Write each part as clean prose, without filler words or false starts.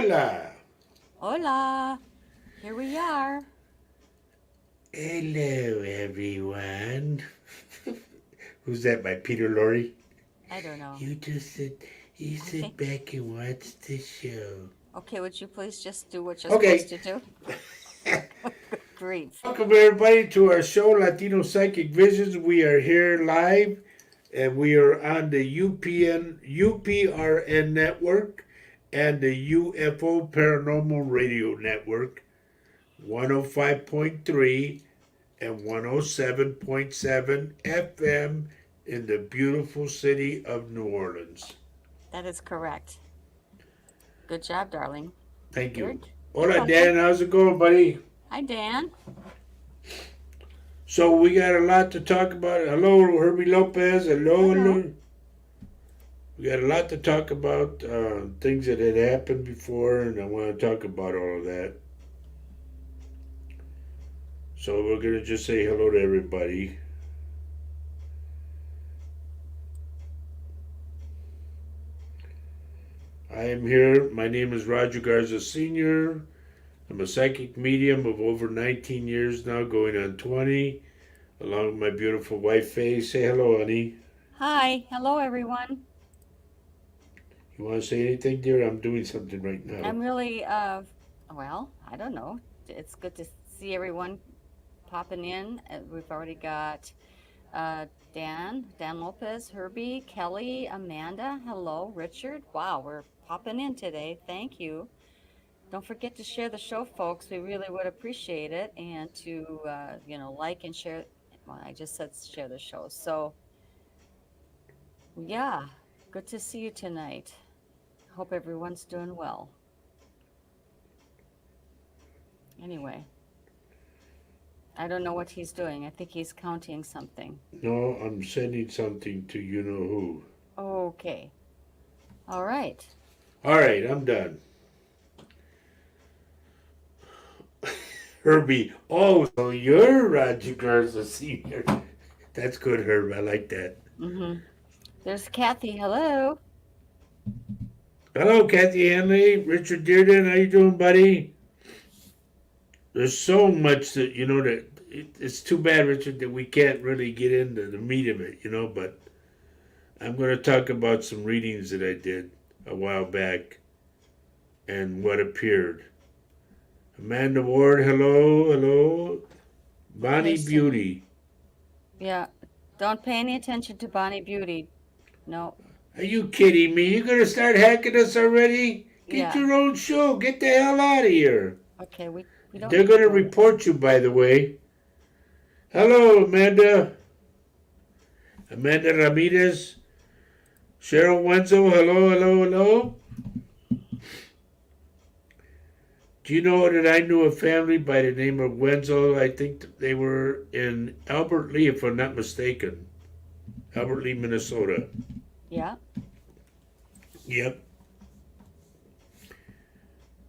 Hola. Hola, here we are. Hello, everyone. Who's that? By Peter Lorre. I don't know. You just sit. You I sit think. back and watch the show. Okay, would you please just do what you're supposed Okay. to do? Good grief. Welcome everybody to our show, Latino Psychic Visions. We are here live, and we are on the UPRN network and the UFO Paranormal Radio Network, 105.3 and 107.7 FM in the beautiful city of New Orleans. That is correct. Good job, darling. Thank You're you. you're Hola, welcome. Dan. How's it going, buddy? Hi, Dan. So we got a lot to talk about. Hello, Herbie Lopez. Hello, Hello. hello. We got a lot to talk about, things that had happened before, and I want to talk about all of that. So we're going to just say hello to everybody. I am here. My name is Roger Garza Sr. I'm a psychic medium of over 19 years now, going on 20, along with my beautiful wife, Faye. Say hello, honey. Hi. Hello, everyone. You want to say anything, dear? I'm doing something right now. I'm really, well, I don't know. It's good to see everyone popping in. We've already got Dan Lopez, Herbie, Kelly, Amanda. Hello, Richard. Wow, we're popping in today. Thank you. Don't forget to share the show, folks. We really would appreciate it. And to, like and share. Well, I just said share the show. So, yeah, good to see you tonight. Hope everyone's doing well. Anyway, I don't know what he's doing. I think he's counting something. No, I'm sending something to you know who. Okay. All right. All right, I'm done. Herbie. Oh, so you're Roger Garza Sr. That's good, Herb. I like that. Mm-hmm. There's Kathy. Hello. Hello, Kathy Hanley. Richard Dearden. How you doing, buddy? There's so much that, that it's too bad, Richard, that we can't really get into the meat of it, but I'm going to talk about some readings that I did a while back and what appeared. Amanda Ward, hello, hello. Okay, Bonnie so Beauty. yeah, don't pay any attention to Bonnie Beauty. No. Are you kidding me? You gonna start hacking us already? Get Yeah. your own show. Get the hell out of here. Okay, we don't They're need to gonna go there. report you, by the way. Hello, Amanda. Amanda Ramirez. Cheryl Wenzel. Hello, hello, hello. Do you know that I knew a family by the name of Wenzel? I think they were in Albert Lee, if I'm not mistaken. Albert Lee, Minnesota. Yeah. Yep.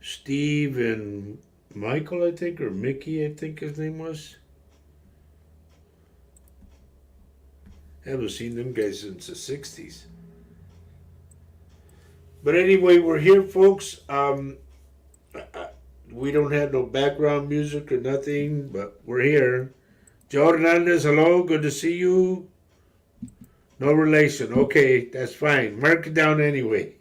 Steve and Michael, I think, or Mickey, I think his name was. Haven't seen them guys since the 60s. But anyway, we're here, folks. We don't have no background music or nothing, but we're here. Joe Hernandez, hello, good to see you. No relation. Okay, that's fine. Mark it down anyway.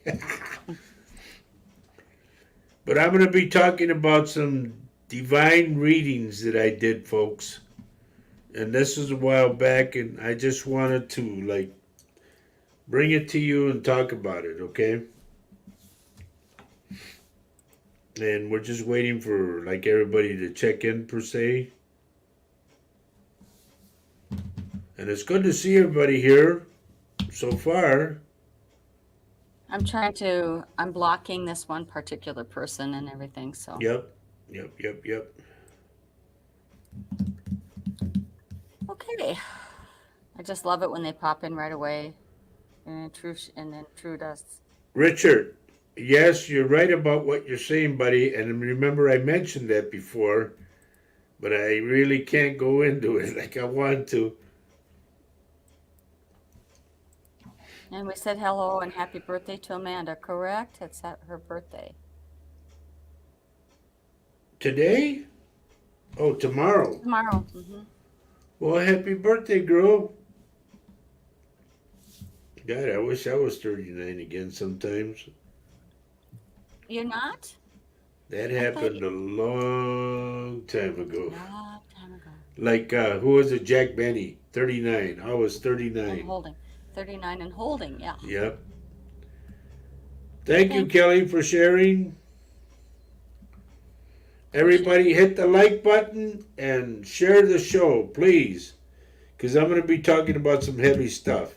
But I'm going to be talking about some divine readings that I did, folks. And this was a while back, and I just wanted to, bring it to you and talk about it, okay? And we're just waiting for, everybody to check in, per se. And it's good to see everybody here so far. I'm blocking this one particular person and everything, so. Yep, yep, yep, yep. Okay. I just love it when they pop in right away and intrude us. Richard, yes, you're right about what you're saying, buddy. And remember, I mentioned that before, but I really can't go into it like I want to. And we said hello and happy birthday to Amanda, correct? It's her birthday. Today? Oh, tomorrow. Tomorrow. Well, happy birthday, girl. God, I wish I was 39 again sometimes. You're not? That I thought happened a long time a ago. long time ago. Like, who was it? Jack Benny, 39. I was And 39. holding. 39 and holding, yeah. Yep. Thank you, Thank you. Kelly, for sharing. Appreciate Everybody hit the like button and share the show, please. Because I'm going to be talking about some heavy stuff.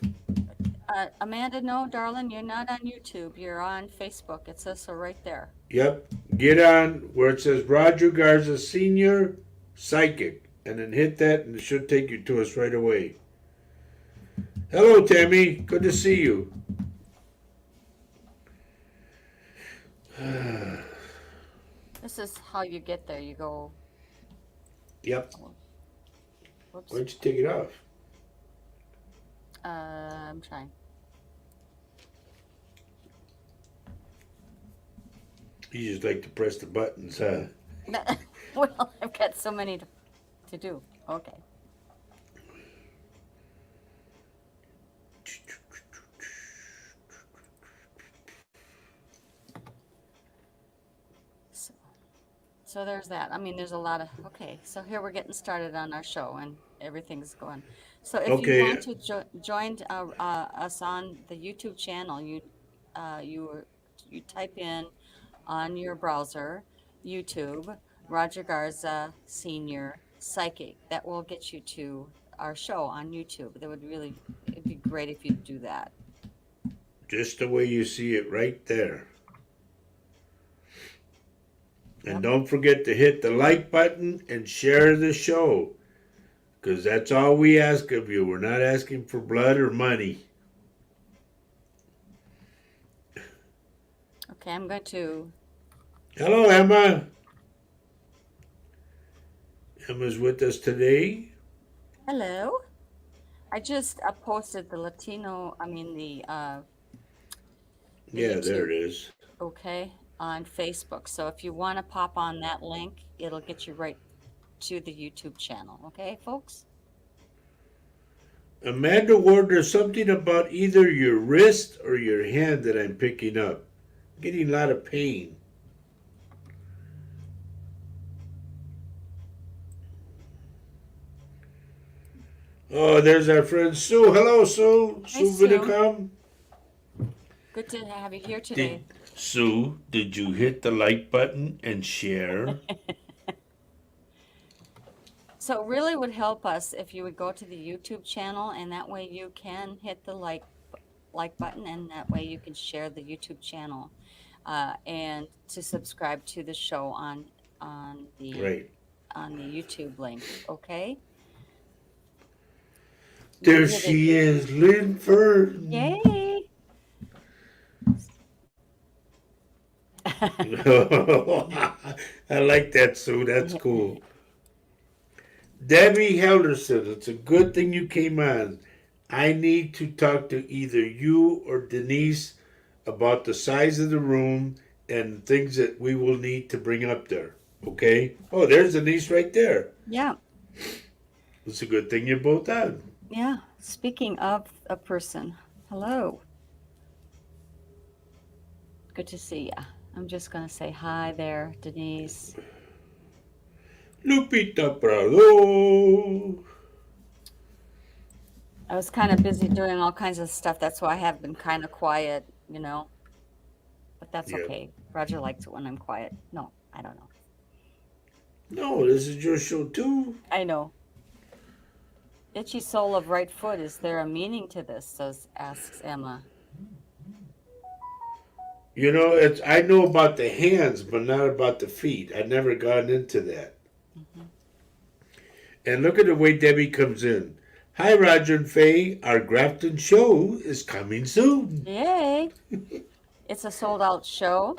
Amanda, no, darling, you're not on YouTube. You're on Facebook. It says so right there. Yep. Get on where it says Roger Garza Sr. Psychic. And then hit that and it should take you to us right away. Hello, Tammy. Good to see you. This is how you get there. You go, Yep. whoops. Why'd you take it off? I'm trying. You just like to press the buttons, huh? Well, I've got so many to do. Okay. So there's that. I mean, there's a lot of, okay, so here we're getting started on our show and everything's going. So if you Okay. want to join us on the YouTube channel, you type in on your browser, YouTube, Roger Garza Sr. Psychic. That will get you to our show on YouTube. It'd be great if you'd do that. Just the way you see it right there. And Yep. don't forget to hit the like button and share the show. Because that's all we ask of you. We're not asking for blood or money. Okay, I'm going to, Hello, Emma. Emma's with us today. hello. I just posted the Yeah, there YouTube, it is. okay, on Facebook. So if you want to pop on that link, it'll get you right to the YouTube channel. Okay, folks? Amanda Ward, there's something about either your wrist or your hand that I'm picking up. I'm getting a lot of pain. Oh, there's our friend Sue. Hello, Sue. Hey, Sue Sue. Vinicom. Good to have you here today. Sue, did you hit the like button and share? So it really would help us if you would go to the YouTube channel, and that way you can hit the like button, and that way you can share the YouTube channel, and to subscribe to the show on the Right. YouTube link. Okay. There Maybe she is, Linford. Yay! I like that, Sue. That's cool. Debbie Helderson, it's a good thing you came on. I need to talk to either you or Denise about the size of the room and things that we will need to bring up there. Okay? Oh, there's Denise right there. Yeah. It's a good thing you're both on. Yeah. Speaking of a person, hello. Good to see ya. I'm just gonna say hi there, Denise. Lupita Prado. I was kind of busy doing all kinds of stuff. That's why I have been kind of quiet, but that's Yeah. okay. Roger likes it when I'm quiet. No, I don't know. No, this is your show too. I know. Itchy sole of right foot. Is there a meaning to this? Asks Emma. I know about the hands, but not about the feet. I've never gotten into that. Mhm. And look at the way Debbie comes in. Hi, Roger and Faye. Our Grafton show is coming soon. Yay! It's a sold out show.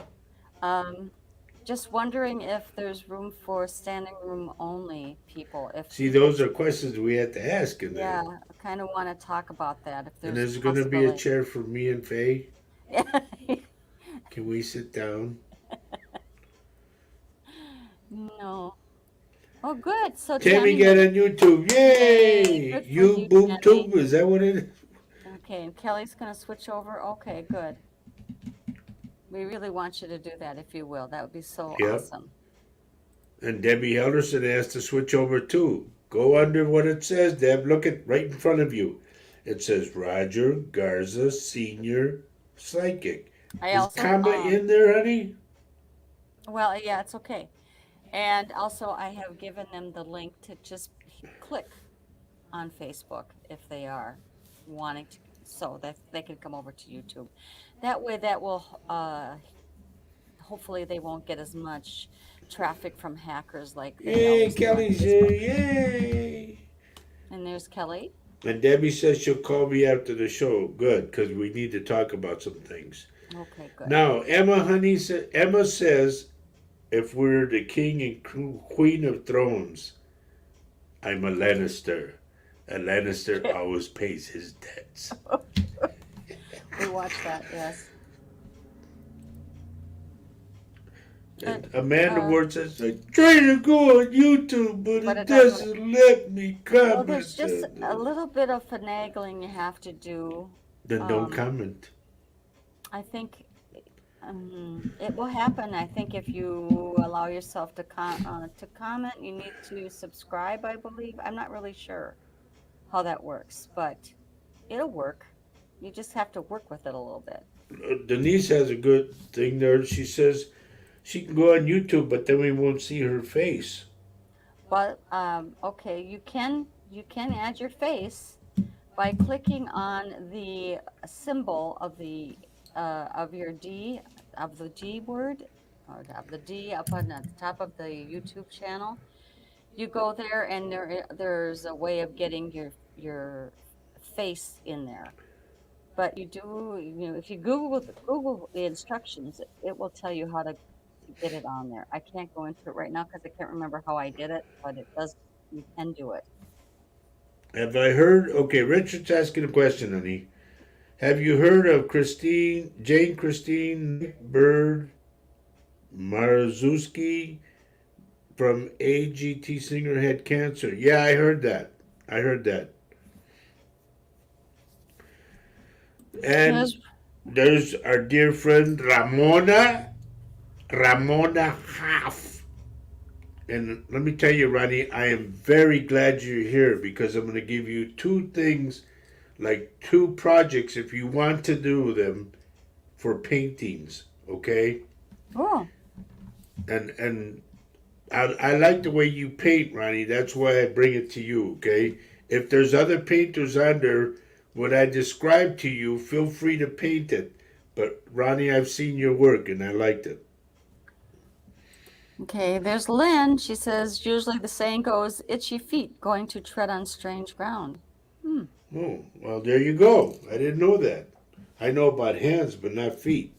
Just wondering if there's room for standing room only people. See, those are questions we have to ask in Yeah, there. I kind of want to talk about that. If And there's there's going to be a possibility. chair for me and Faye. Can we sit down? No. Oh, good. So Tammy Tammy got made on it. YouTube. Yay. Yay! Good for You you, Boob Tammy. Tube, is that what it is? Okay, and Kelly's going to switch over. Okay, good. We really want you to do that if you will. That would be so Yep. awesome. And Debbie Helderson has to switch over too. Go under what it says, Deb. Look at right in front of you. It says Roger Garza Sr. Psychic. I Is also, comma in there, honey? well, yeah, it's okay. And also, I have given them the link to just click on Facebook if they are wanting to, so that they can come over to YouTube. That way, that will hopefully they won't get as much traffic from hackers like they Yay, always do on Kelly's here. Facebook. Yay. And there's Kelly. And Debbie says she'll call me after the show. Good, because we need to talk about some things. Okay, good. Now, Emma says, if we're the king and queen of thrones, I'm a Lannister. A Lannister always pays his debts. We watched that, yes. And But Amanda Ward says, I try to go on YouTube, but but it it doesn't. doesn't let me Well, comment. there's just a little bit of finagling you have to do. Then don't Um, comment. I think it will happen. I think if you allow yourself to comment, you need to subscribe, I believe. I'm not really sure how that works, but it'll work. You just have to work with it a little bit. Denise has a good thing there. She says she can go on YouTube, but then we won't see her face. But okay, you can add your face by clicking on the symbol of your D of the G word or of the D up on the top of the YouTube channel. You go there and there's a way of getting your face in there. But if you Google the instructions, it will tell you how to get it on there. I can't go into it right now because I can't remember how I did it, but it does. You can do it. Have I heard? Okay, Richard's asking a question, honey. Have you heard of Jane Christine Bird Marzewski from AGT Singer had cancer? Yeah, I heard that. I heard that. And Yes. there's our dear friend Ramona Haff. And let me tell you, Ronnie, I am very glad you're here because I'm going to give you two things, like two projects, if you want to do them for paintings, okay? Oh, And I like the way you paint, Ronnie. That's why I bring it to you, okay? If there's other painters under what I described to you, feel free to paint it. But Ronnie, I've seen your work and I liked it. okay. There's Lynn. She says, usually the saying goes, itchy feet going to tread on strange ground. Hmm. Oh, well, there you go. I didn't know that. I know about hands, but not feet.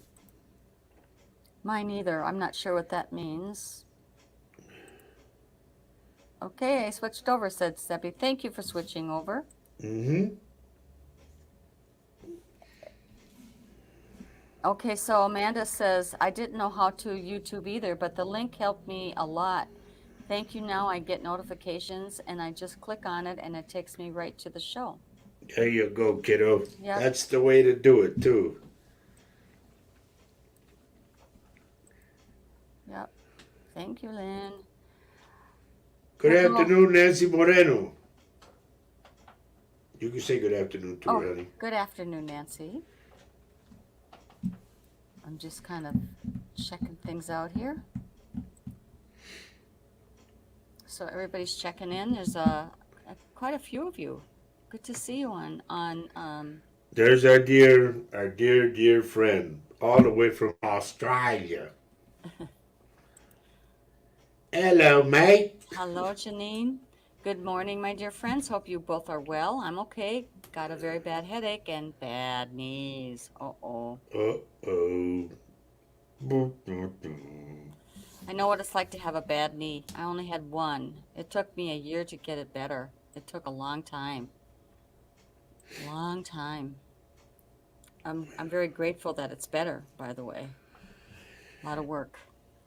Mine either. I'm not sure what that means. Okay, I switched over, said Steffi. Thank you for switching over. Mm-hmm. Okay, so Amanda says, I didn't know how to YouTube either, but the link helped me a lot. Thank you. Now I get notifications and I just click on it and it takes me right to the show. There you go, kiddo. Yep. That's the way to do it, too. Yep. Thank you, Lynn. Good Hello. afternoon, Nancy Moreno. You can say good afternoon to Oh, her, honey. good afternoon, Nancy. I'm just kind of checking things out here. So everybody's checking in. There's quite a few of you. Good to see you on There's our dear friend, all the way from Australia. Hello, mate. Hello, Janine. Good morning, my dear friends. Hope you both are well. I'm okay. Got a very bad headache and bad knees. Uh-oh. Uh-oh. I know what it's like to have a bad knee. I only had one. It took me a year to get it better. It took a long time. Long time. I'm very grateful that it's better, by the way. A lot of work.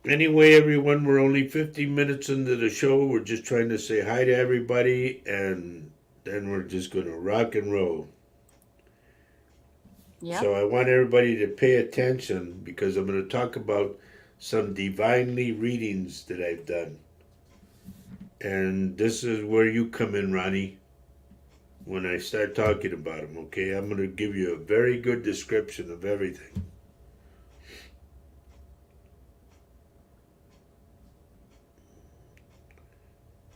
Anyway, everyone, we're only 15 minutes into the show. We're just trying to say hi to everybody, and then we're just going to rock and roll. Yep. So I want everybody to pay attention because I'm going to talk about some divinely readings that I've done. And this is where you come in, Ronnie, when I start talking about them, okay? I'm going to give you a very good description of everything.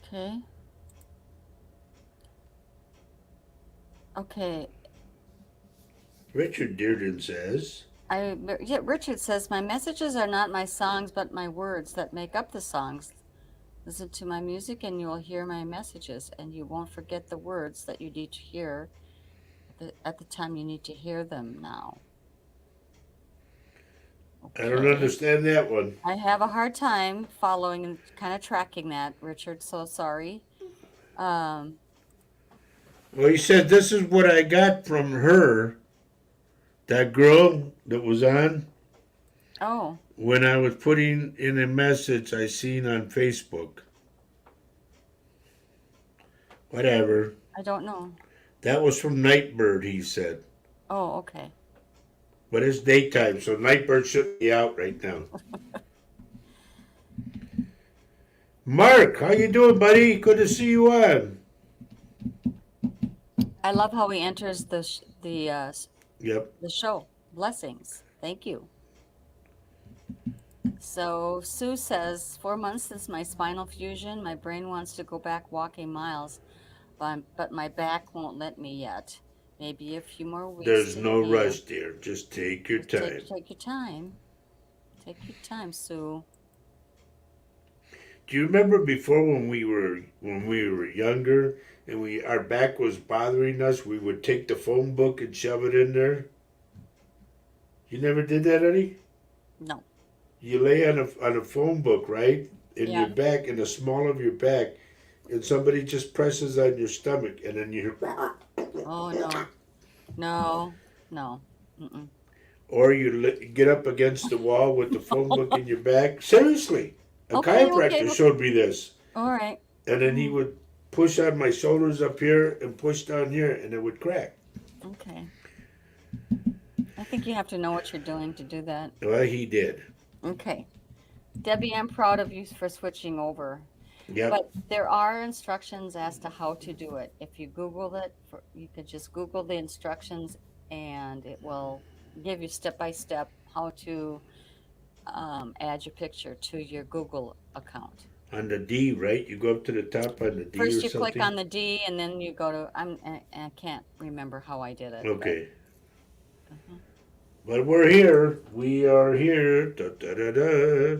Okay. Okay. Richard Dearden says, Yeah, Richard says, my messages are not my songs, but my words that make up the songs. Listen to my music and you will hear my messages, and you won't forget the words that you need to hear at the time you need to hear them now. I don't understand that one. I have a hard time following and kind of tracking that, Richard, so sorry. Well, he said, this is what I got from her, that girl that was on, Oh, when I was putting in a message I seen on Facebook. Whatever. I don't know. That was from Nightbird, he said. Oh, okay. But it's daytime, so Nightbird should be out right now. Mark, how you doing, buddy? Good to see you on. I love how he enters Yep. the show. Blessings. Thank you. So Sue says, 4 months since my spinal fusion, my brain wants to go back walking miles, but my back won't let me yet. Maybe a few more weeks. There's to no heal. rush, dear. Just take your time. Take your time. Take your time, Sue. Do you remember before when we were younger and our back was bothering us, we would take the phone book and shove it in there? You never did that, honey? No. You lay on a phone book, right? In Yeah. your back, in the small of your back, and somebody just presses on your stomach, and then you hear. Oh no. No. No. Mm-mm. Or you get up against the wall with the phone book in your back. Seriously, a chiropractor showed me this. All right. And then he would push on my shoulders up here and push down here, and it would crack. Okay. I think you have to know what you're doing to do that. Well, he did. Okay. Debbie, I'm proud of you for switching over. Yep. But there are instructions as to how to do it. If you Google it, you could just Google the instructions and it will give you step by step how to add your picture to your Google account. On the D, right? You go up to the top on the D First, or you something? click on the D and then you go to, I can't remember how I did it. Okay. But, But we're here. We are here. Da, da, da, da.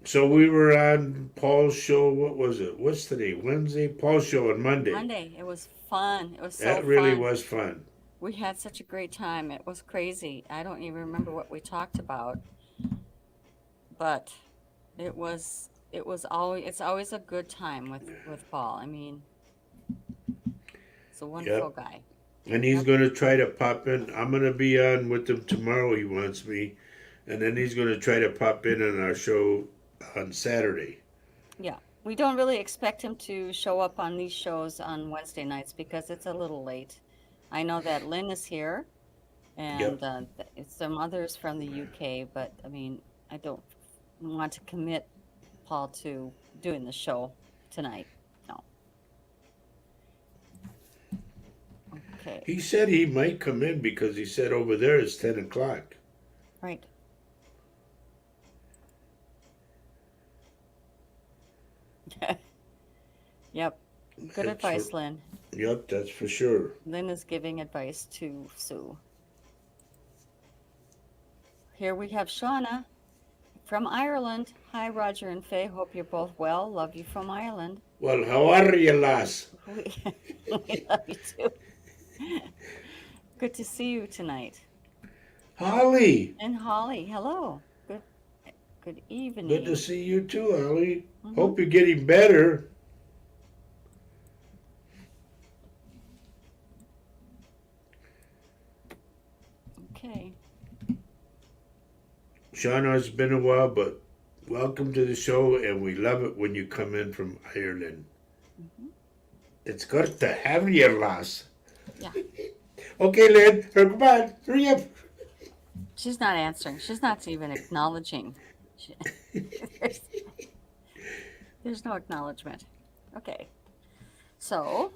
So we were on Paul's show. What was it? What's today? Wednesday? Paul's show on Monday. Monday. It was fun. It was so That really fun. was fun. We had such a great time. It was crazy. I don't even remember what we talked about. But it's always a good time with Paul. I mean, he's a wonderful guy. And he's going to try to pop in. I'm going to be on with him tomorrow. He wants me. And then he's going to try to pop in on our show on Saturday. Yeah. We don't really expect him to show up on these shows on Wednesday nights because it's a little late. I know that Lynn is here and some others from the UK, but I mean, I don't want to commit Paul to doing the show tonight. No. Okay. He said he might come in because he said over there it's 10 o'clock. Right. Yep. Good advice, Lynn. Yep, that's for sure. Lynn is giving advice to Sue. Here we have Shauna from Ireland. Hi, Roger and Faye. Hope you're both well. Love you from Ireland. Well, how are you, lass? We love you too. Good to see you tonight. Holly. And Holly, hello. Good evening. Good to see you too, Holly. Mm-hmm. Hope you're getting better. Okay. Shauna, it's been a while, but welcome to the show, and we love it when you come in from Ireland. Hmm. It's good to have you, lass. Yeah. Okay, Lynn, come on, hurry up. She's not answering. She's not even acknowledging. She, there's, there's no acknowledgement. Okay. So,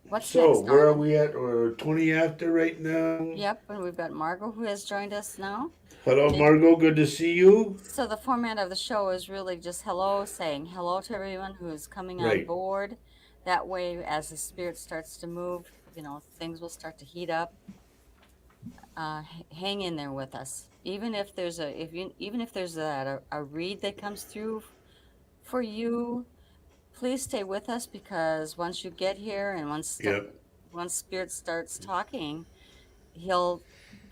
what's So, next, where are Donald? we at? We're 20 after right now. Yep, and we've got Margot who has joined us now. Hello, And Margot, good to see you. so the format of the show is really just hello, saying hello to everyone who is coming on Right, board. That way, as the spirit starts to move, things will start to heat up. Hang in there with us. Even if there's even if there's a read that comes through for you, please stay with us because once you get here and yep. once spirit starts talking, he'll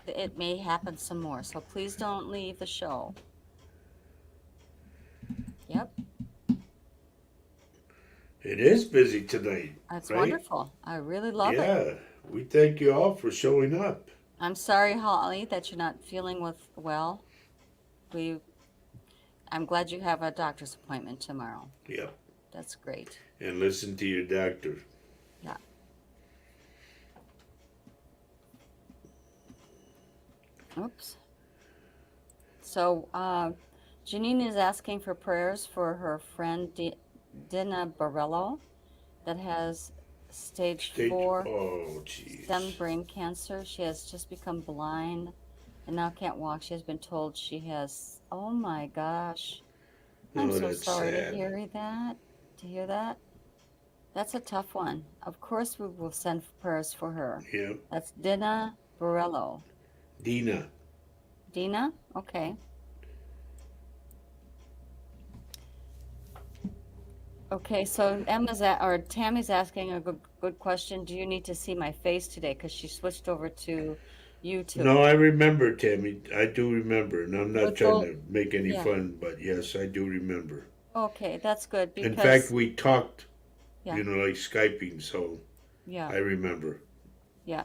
it may happen some more. So please don't leave the show. Yep, It is busy tonight, that's right? wonderful. I really love it. Yeah, we thank you all for showing up. I'm sorry, Holly, that you're not feeling well. We I'm glad you have a doctor's appointment tomorrow. Yep, That's great. and listen to your doctor. Yeah. Oops. So, Janine is asking for prayers for her friend Dina Barello that has stage Stage, 4 oh, stem jeez. brain cancer. She has just become blind and now can't walk. She has been told she has, oh my gosh. I'm Oh, so that's sorry to sad. hear that. To hear that. That's a tough one. Of course, we will send prayers for her. Yep, That's Dina Barello. Dina. Dina? Okay. Okay, so Tammy's asking a good question. Do you need to see my face today? Because she switched over to No, YouTube. I remember, Tammy. I do remember, and I'm not With trying both, to make any yeah. fun, but yes, I do remember. Okay, that's good In fact, because, we talked, yeah, like Skyping, so yeah, I remember. yeah.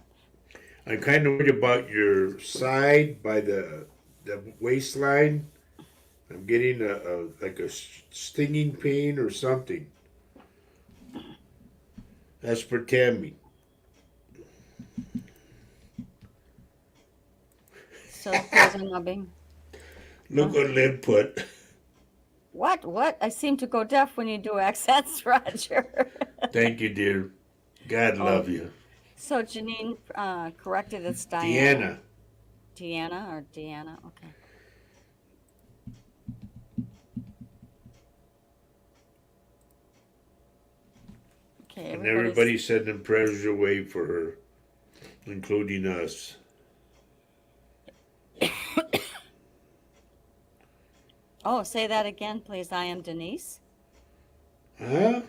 I'm kind of worried about your side by the waistline. I'm getting a like a stinging pain or something. That's for Tammy. So the prayers are nubbing. Look what Lynn put. What? What? I seem to go deaf when you do accents, Roger. Thank you, dear. God Oh, love you. so Janine corrected it's Diana. Deanna. Deanna or Deanna? Okay. Okay, And everybody's. everybody sending prayers your way for her, including us. Oh, say that again, please. I am Denise. Huh?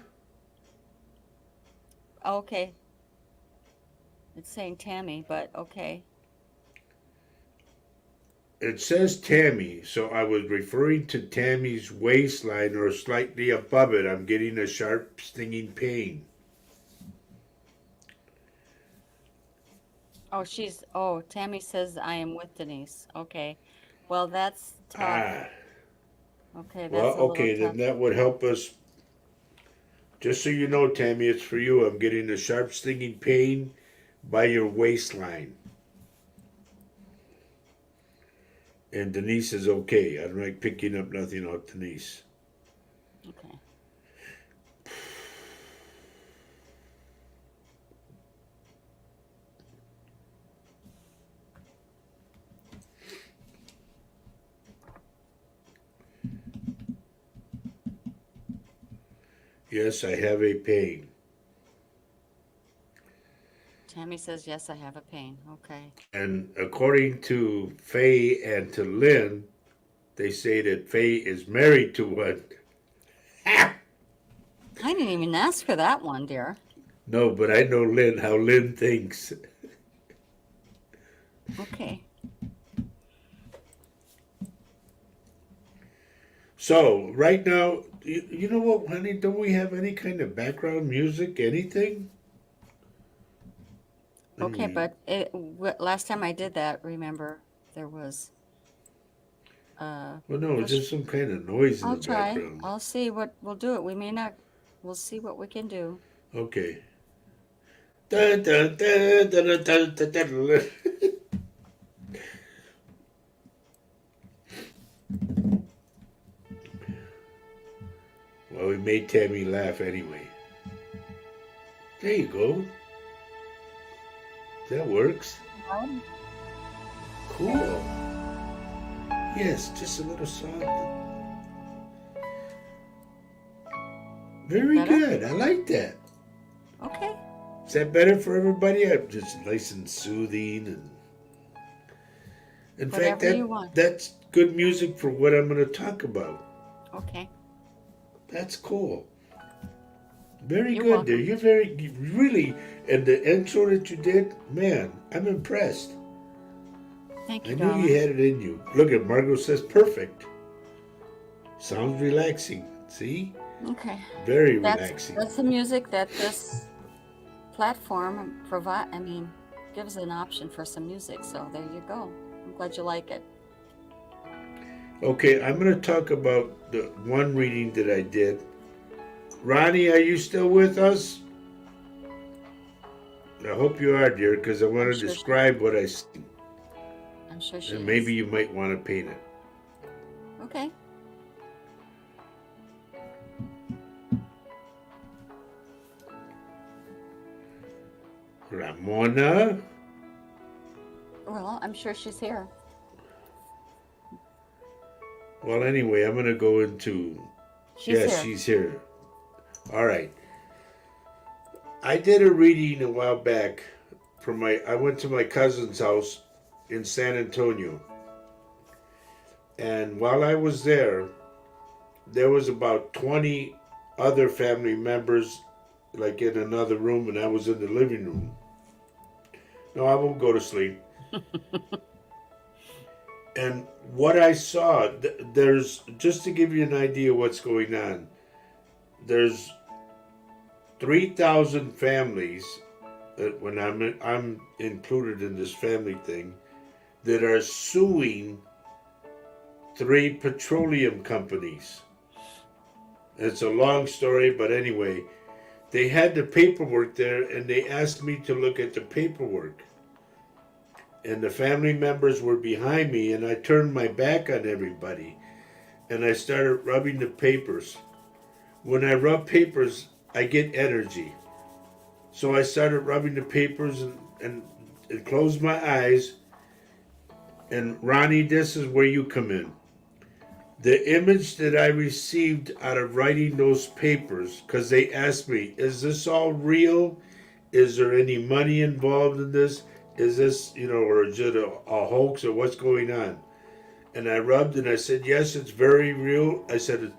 Okay. It's saying Tammy, but okay. It says Tammy, so I was referring to Tammy's waistline or slightly above it. I'm getting a sharp, stinging pain. Tammy says I am with Denise. Okay. Well, that's tough. Ah, Okay, well, that's a little okay, tough. then that would help us. Just so you know, Tammy, it's for you. I'm getting a sharp, stinging pain by your waistline. And Denise is okay. I'm not picking up nothing off Denise. Okay. Yes, I have a pain. Tammy says yes, I have a pain. Okay. And according to Faye and to Lynn, they say that Faye is married to one. I didn't even ask for that one, dear. No, but I know Lynn, how Lynn thinks. Okay. So, right now, you know what, honey? Don't we have any kind of background music, anything? Let Okay, me. but last time I did that, remember, there was Well, no, it's push. just some kind of noise in I'll the try. background. I'll see what we'll do. It. We may not. We'll see what we can do. Okay. Dun, dun, dun, dun, dun, dun, dun, dun, dun. Well, we made Tammy laugh anyway. There you go. That works. Right? Cool. Yes, just a little soft. Very Better? good. I like that. Okay. Is that better for everybody? I'm just nice and soothing, and in fact, Whatever you want. that's good music for what I'm going to talk about. Okay. That's cool. Very You're good, there. welcome. You're very really, and the intro that you did, man, I'm impressed. Thank I you, knew darling. you had it in you. Look at Margot says perfect. Sounds relaxing. See, Okay. very That's relaxing. that's the music that this platform provide. I mean, gives an option for some music. So there you go. I'm glad you like it. Okay, I'm going to talk about the one reading that I did. Ronnie, are you still with us? I hope you are, dear, because I want I'm to sure. describe what I see, I'm sure she and is. maybe you might want to paint it. Okay. Ramona? Well, I'm sure she's here. Well, anyway, I'm going to go into. She's Yes, here. she's here. All right. I did a reading a while back from I went to my cousin's house in San Antonio. And while I was there was about 20 other family members like in another room, and I was in the living room. No, I won't go to sleep. And what I saw, there's, just to give you an idea what's going on, there's 3,000 families, when I'm included in this family thing, that are suing 3 petroleum companies. It's a long story, but anyway, they had the paperwork there, and they asked me to look at the paperwork. And the family members were behind me, and I turned my back on everybody, and I started rubbing the papers. When I rub papers, I get energy. So I started rubbing the papers and closed my eyes. And Ronnie, this is where you come in. The image that I received out of writing those papers, because they asked me, is this all real? Is there any money involved in this? Is this, or is it a hoax, or what's going on? And I rubbed and I said, yes, it's very real. I said,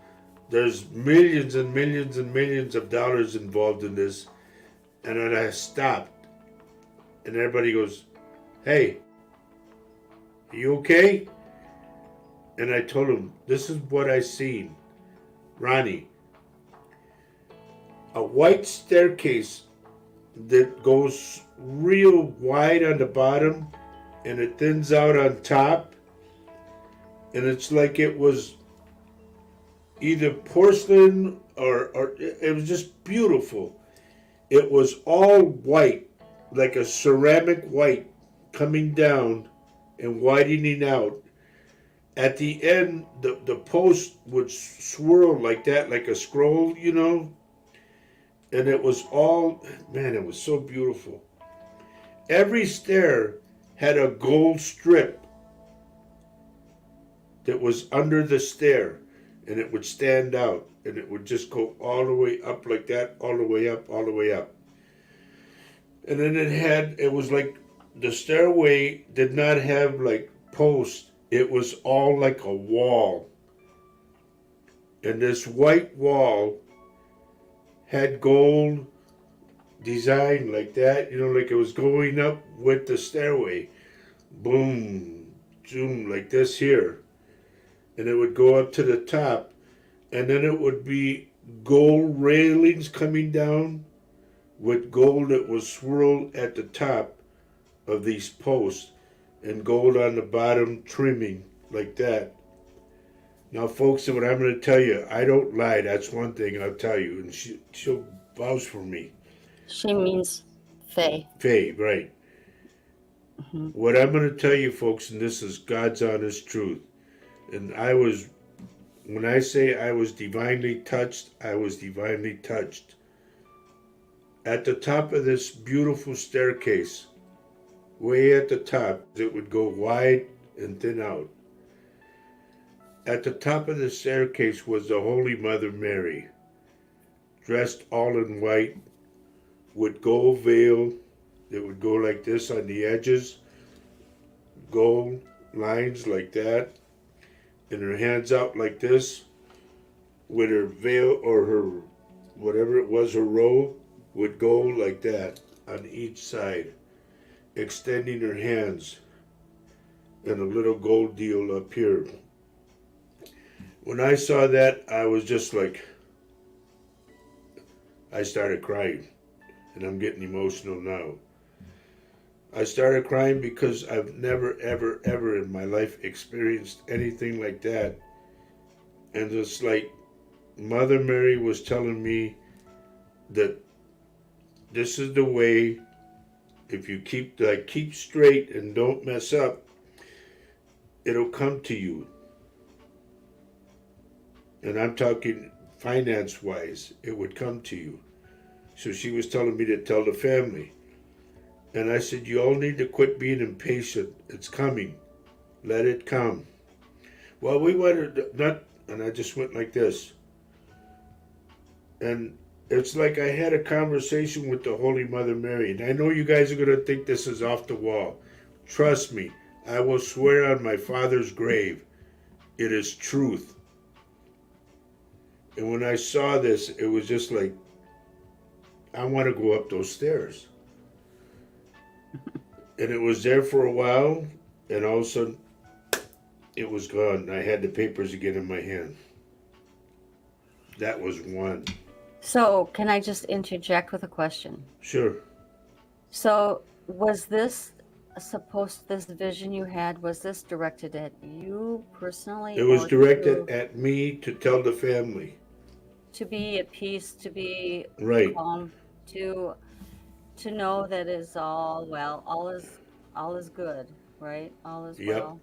there's millions and millions and millions of dollars involved in this. And then I stopped. And everybody goes, hey, are you okay? And I told him, this is what I seen. Ronnie, a white staircase that goes real wide on the bottom and it thins out on top. And it's like it was either porcelain or it was just beautiful. It was all white, like a ceramic white coming down and widening out. At the end, the post would swirl like that, like a scroll, and it was all, man, it was so beautiful. Every stair had a gold strip that was under the stair, and it would stand out, and it would just go all the way up like that, all the way up, all the way up. And then it was like the stairway did not have like posts, it was all like a wall. And this white wall had gold design like that, like it was going up with the stairway. Boom, zoom, like this here. And it would go up to the top, and then it would be gold railings coming down with gold that was swirled at the top of these posts and gold on the bottom trimming like that. Now, folks, what I'm going to tell you, I don't lie. That's one thing I'll tell you, and she'll vouch for me. She means Faye. Faye, right. Hmm. What I'm going to tell you, folks, and this is God's honest truth, and when I say I was divinely touched, I was divinely touched. At the top of this beautiful staircase, way at the top, it would go wide and thin out. At the top of the staircase was the Holy Mother Mary, dressed all in white, with gold veil that would go like this on the edges, gold lines like that, and her hands out like this, with her veil or her, whatever it was, her robe would go like that on each side, extending her hands, and a little gold deal up here. When I saw that, I was just like, I started crying, and I'm getting emotional now. I started crying because I've never, ever, ever in my life experienced anything like that. And it's like Mother Mary was telling me that this is the way, if you keep straight and don't mess up, it'll come to you. And I'm talking finance wise, it would come to you. So she was telling me to tell the family. And I said, you all need to quit being impatient. It's coming. Let it come. Well, we went not, and I just went like this. And it's like I had a conversation with the Holy Mother Mary. And I know you guys are going to think this is off the wall. Trust me, I will swear on my father's grave, it is truth. And when I saw this, it was just like, I want to go up those stairs. And it was there for a while, and all of a sudden, it was gone. I had the papers again in my hand. That was one. So, can I just interject with a question? Sure. So, was this this vision you had, was this directed at you personally? It was or directed at me to tell the family. to be at peace, to be Right. calm, to know that is all well, all is good, right? All is Yep. well.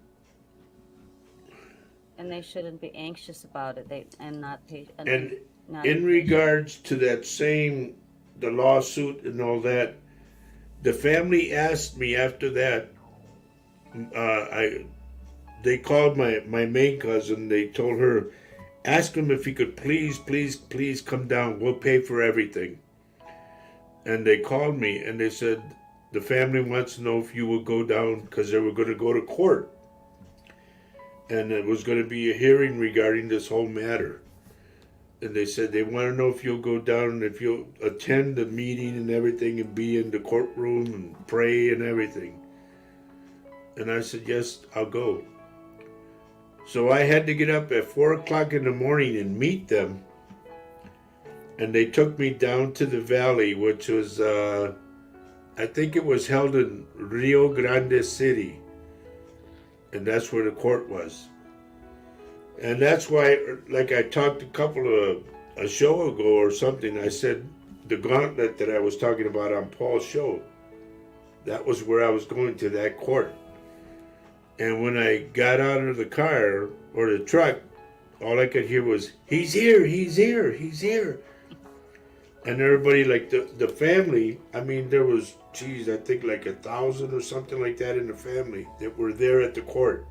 And they shouldn't be anxious about it. They and not patient. And Not in impatient. regards to that same, the lawsuit and all that, the family asked me after that, they called my main cousin, they told her, ask him if he could please come down, we'll pay for everything. And they called me and they said, the family wants to know if you would go down because they were going to go to court. And it was going to be a hearing regarding this whole matter. And they said they want to know if you'll go down and if you'll attend the meeting and everything and be in the courtroom and pray and everything. And I said, yes, I'll go. So I had to get up at 4 o'clock in the morning and meet them. And they took me down to the valley, which was, I think it was held in Rio Grande City. And that's where the court was. And that's why, like I talked a show ago or something, I said the gauntlet that I was talking about on Paul's show, that was where I was going to, that court. And when I got out of the car or the truck, all I could hear was, he's here, he's here, he's here. And everybody, like the family, I mean, there was, I think like 1,000 or something like that in the family that were there at the court.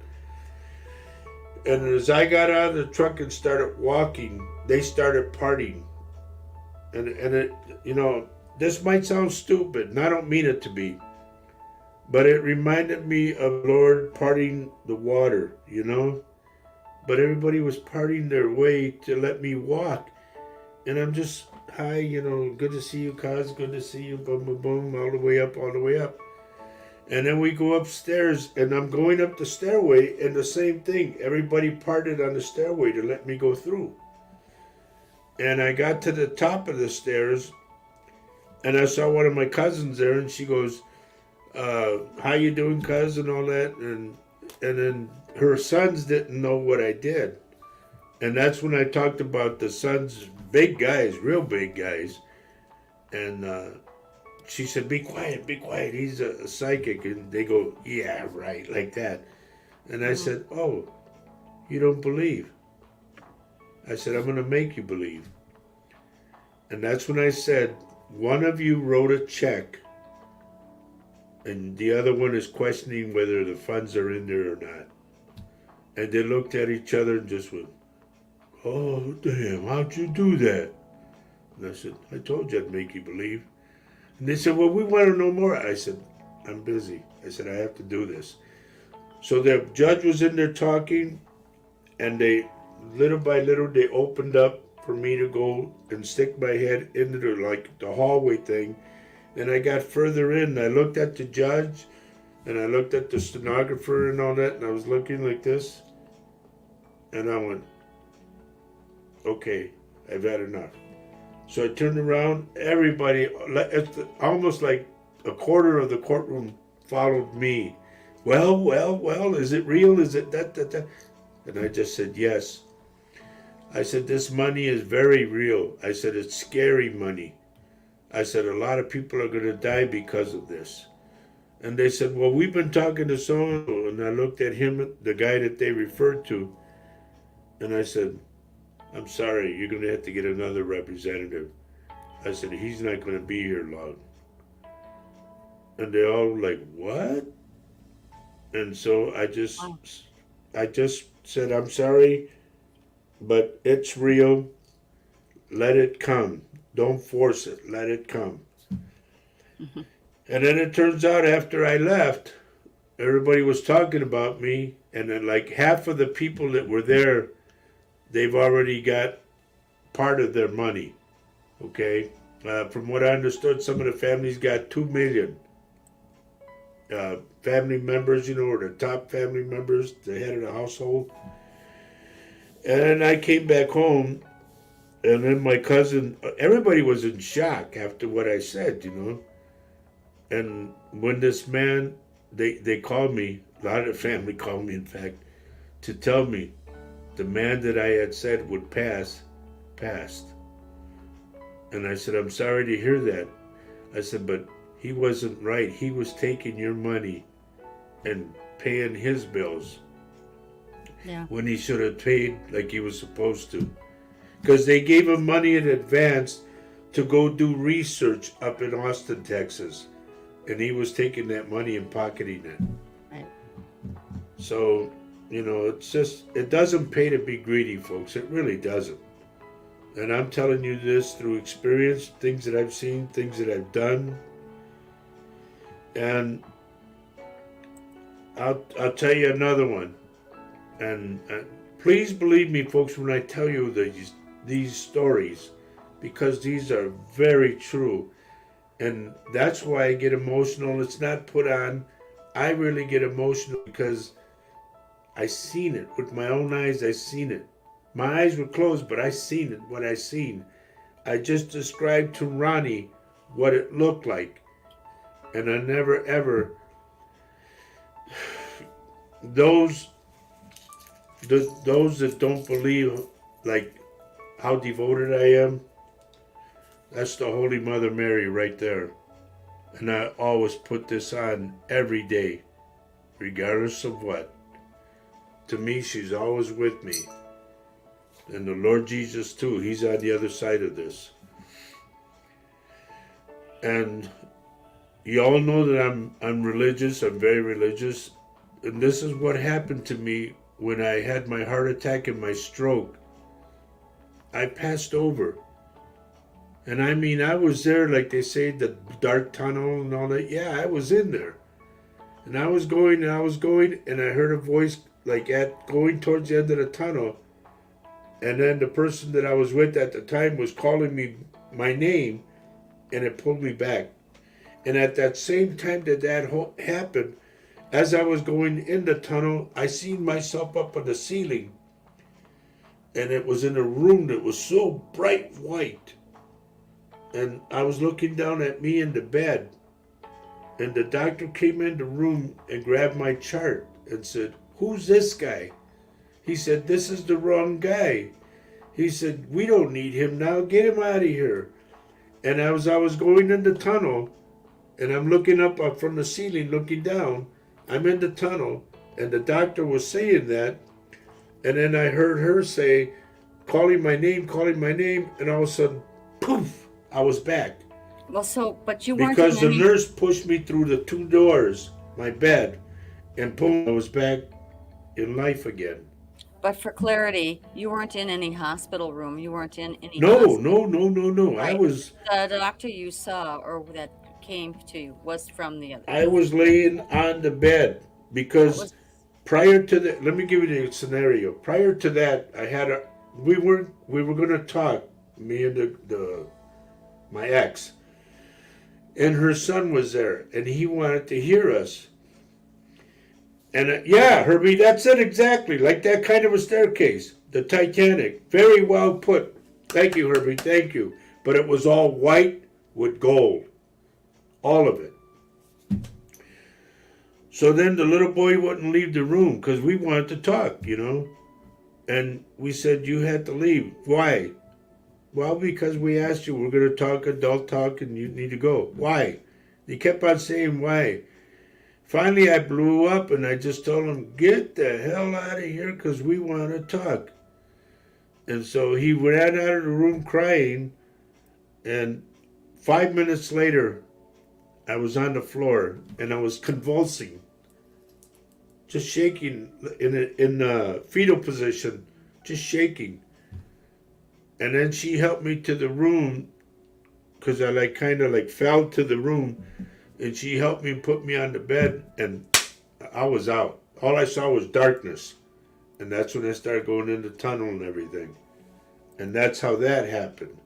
And as I got out of the truck and started walking, they started partying. And it, this might sound stupid, and I don't mean it to be, but it reminded me of Lord parting the water, But everybody was parting their way to let me walk. And I'm just, hi, good to see you, cuz, good to see you, boom, boom, boom, all the way up, all the way up. And then we go upstairs, and I'm going up the stairway, and the same thing. Everybody parted on the stairway to let me go through. And I got to the top of the stairs, and I saw one of my cousins there, and she goes, how you doing, cuz, and all that. And then her sons didn't know what I did. And that's when I talked about the son's big guys, real big guys. And she said, be quiet, be quiet. He's a psychic. And they go, yeah, right, like that. And I said, oh, you don't believe. I said, I'm going to make you believe. And that's when I said, one of you wrote a check and the other one is questioning whether the funds are in there or not. And they looked at each other and just went, oh, damn, how'd you do that? And I said, I told you I'd make you believe. And they said, well, we want to know more. I said, I'm busy. I said, I have to do this. So the judge was in there talking, and they, little by little, they opened up for me to go and stick my head into the hallway thing. And I got further in, and I looked at the judge, and I looked at the stenographer and all that, and I was looking like this. And I went, okay, I've had enough. So I turned around, everybody, almost like a quarter of the courtroom followed me. Well, is it real? Is it that? And I just said, yes. I said, this money is very real. I said, it's scary money. I said, a lot of people are going to die because of this. And they said, well, we've been talking to so-and-so. And I looked at him, the guy that they referred to, and I said, I'm sorry, you're going to have to get another representative. I said, he's not going to be here long. And they all like, what? And so I just said, I'm sorry, but it's real. Let it come. Don't force it. Let it come. And then it turns out after I left, everybody was talking about me. And then like half of the people that were there, they've already got part of their money. Okay? From what I understood, some of the families got $2 million. Family members, or the top family members, the head of the household. And then I came back home, and then my cousin, everybody was in shock after what I said, And when this man, they called me, a lot of the family called me, in fact, to tell me the man that I had said would pass, passed. And I said, I'm sorry to hear that. I said, but he wasn't right. He was taking your money and paying his bills. Yeah. When he should have paid like he was supposed to. Because they gave him money in advance to go do research up in Austin, Texas. And he was taking that money and pocketing it. Right. So, it's just, it doesn't pay to be greedy, folks. It really doesn't. And I'm telling you this through experience, things that I've seen, things that I've done. And I'll tell you another one. And please believe me, folks, when I tell you these stories, because these are very true. And that's why I get emotional. It's not put on. I really get emotional because I seen it with my own eyes. I seen it. My eyes were closed, but I seen it, what I seen. I just described to Ronnie what it looked like. And I never, ever, those that don't believe, like, how devoted I am, that's the Holy Mother Mary right there. And I always put this on every day, regardless of what. To me, she's always with me. And the Lord Jesus, too, he's on the other side of this. And you all know that I'm religious, I'm very religious. And this is what happened to me when I had my heart attack and my stroke. I passed over. And I mean, I was there, like they say, the dark tunnel and all that. Yeah, I was in there. And I was going, and I heard a voice like going towards the end of the tunnel. And then the person that I was with at the time was calling me my name, and it pulled me back. And at that same time that happened, as I was going in the tunnel, I seen myself up on the ceiling. And it was in a room that was so bright white. And I was looking down at me in the bed. And the doctor came in the room and grabbed my chart and said, who's this guy? He said, this is the wrong guy. He said, we don't need him now. Get him out of here. And as I was going in the tunnel, and I'm looking up from the ceiling, looking down, I'm in the tunnel, and the doctor was saying that, and then I heard her say, calling my name, and all of a sudden, poof, I was back. Well, but you weren't Because in the any, nurse pushed me through the 2 doors, my bed, and boom, I was back in life again. but for clarity, you weren't in any hospital room. You weren't in any No. I Right. was The doctor you saw or that came to you was from the other. I was laying on the bed That because was prior to that, let me give you the scenario. Prior to that, we were going to talk, me and my ex, and her son was there, and he wanted to hear us. And yeah, Herbie, that's it exactly, like that kind of a staircase, the Titanic. Very well put. Thank you, Herbie. Thank you. But it was all white with gold, all of it. So then the little boy wouldn't leave the room because we wanted to talk, And we said, you had to leave. Why? Well, because we asked you, we're going to talk adult talk and you need to go. Why? He kept on saying why. Finally, I blew up and I just told him, get the hell out of here because we want to talk. And so he ran out of the room crying. And 5 minutes later, I was on the floor and I was convulsing, just shaking in a fetal position, just shaking. And then she helped me to the room because I kind of fell to the room, and she helped me put me on the bed, and I was out. All I saw was darkness, and that's when I started going in the tunnel and everything. And that's how that happened.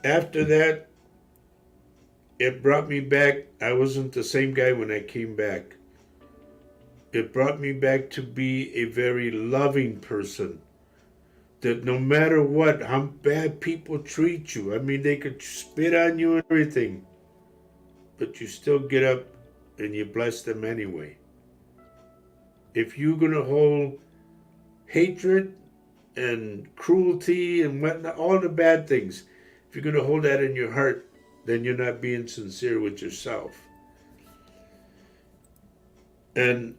After that, it brought me back. I wasn't the same guy when I came back. It brought me back to be a very loving person. That no matter what, how bad people treat you, I mean, they could spit on you and everything, but you still get up and you bless them anyway. If you're going to hold hatred and cruelty and whatnot, all the bad things, if you're going to hold that in your heart, then you're not being sincere with yourself. And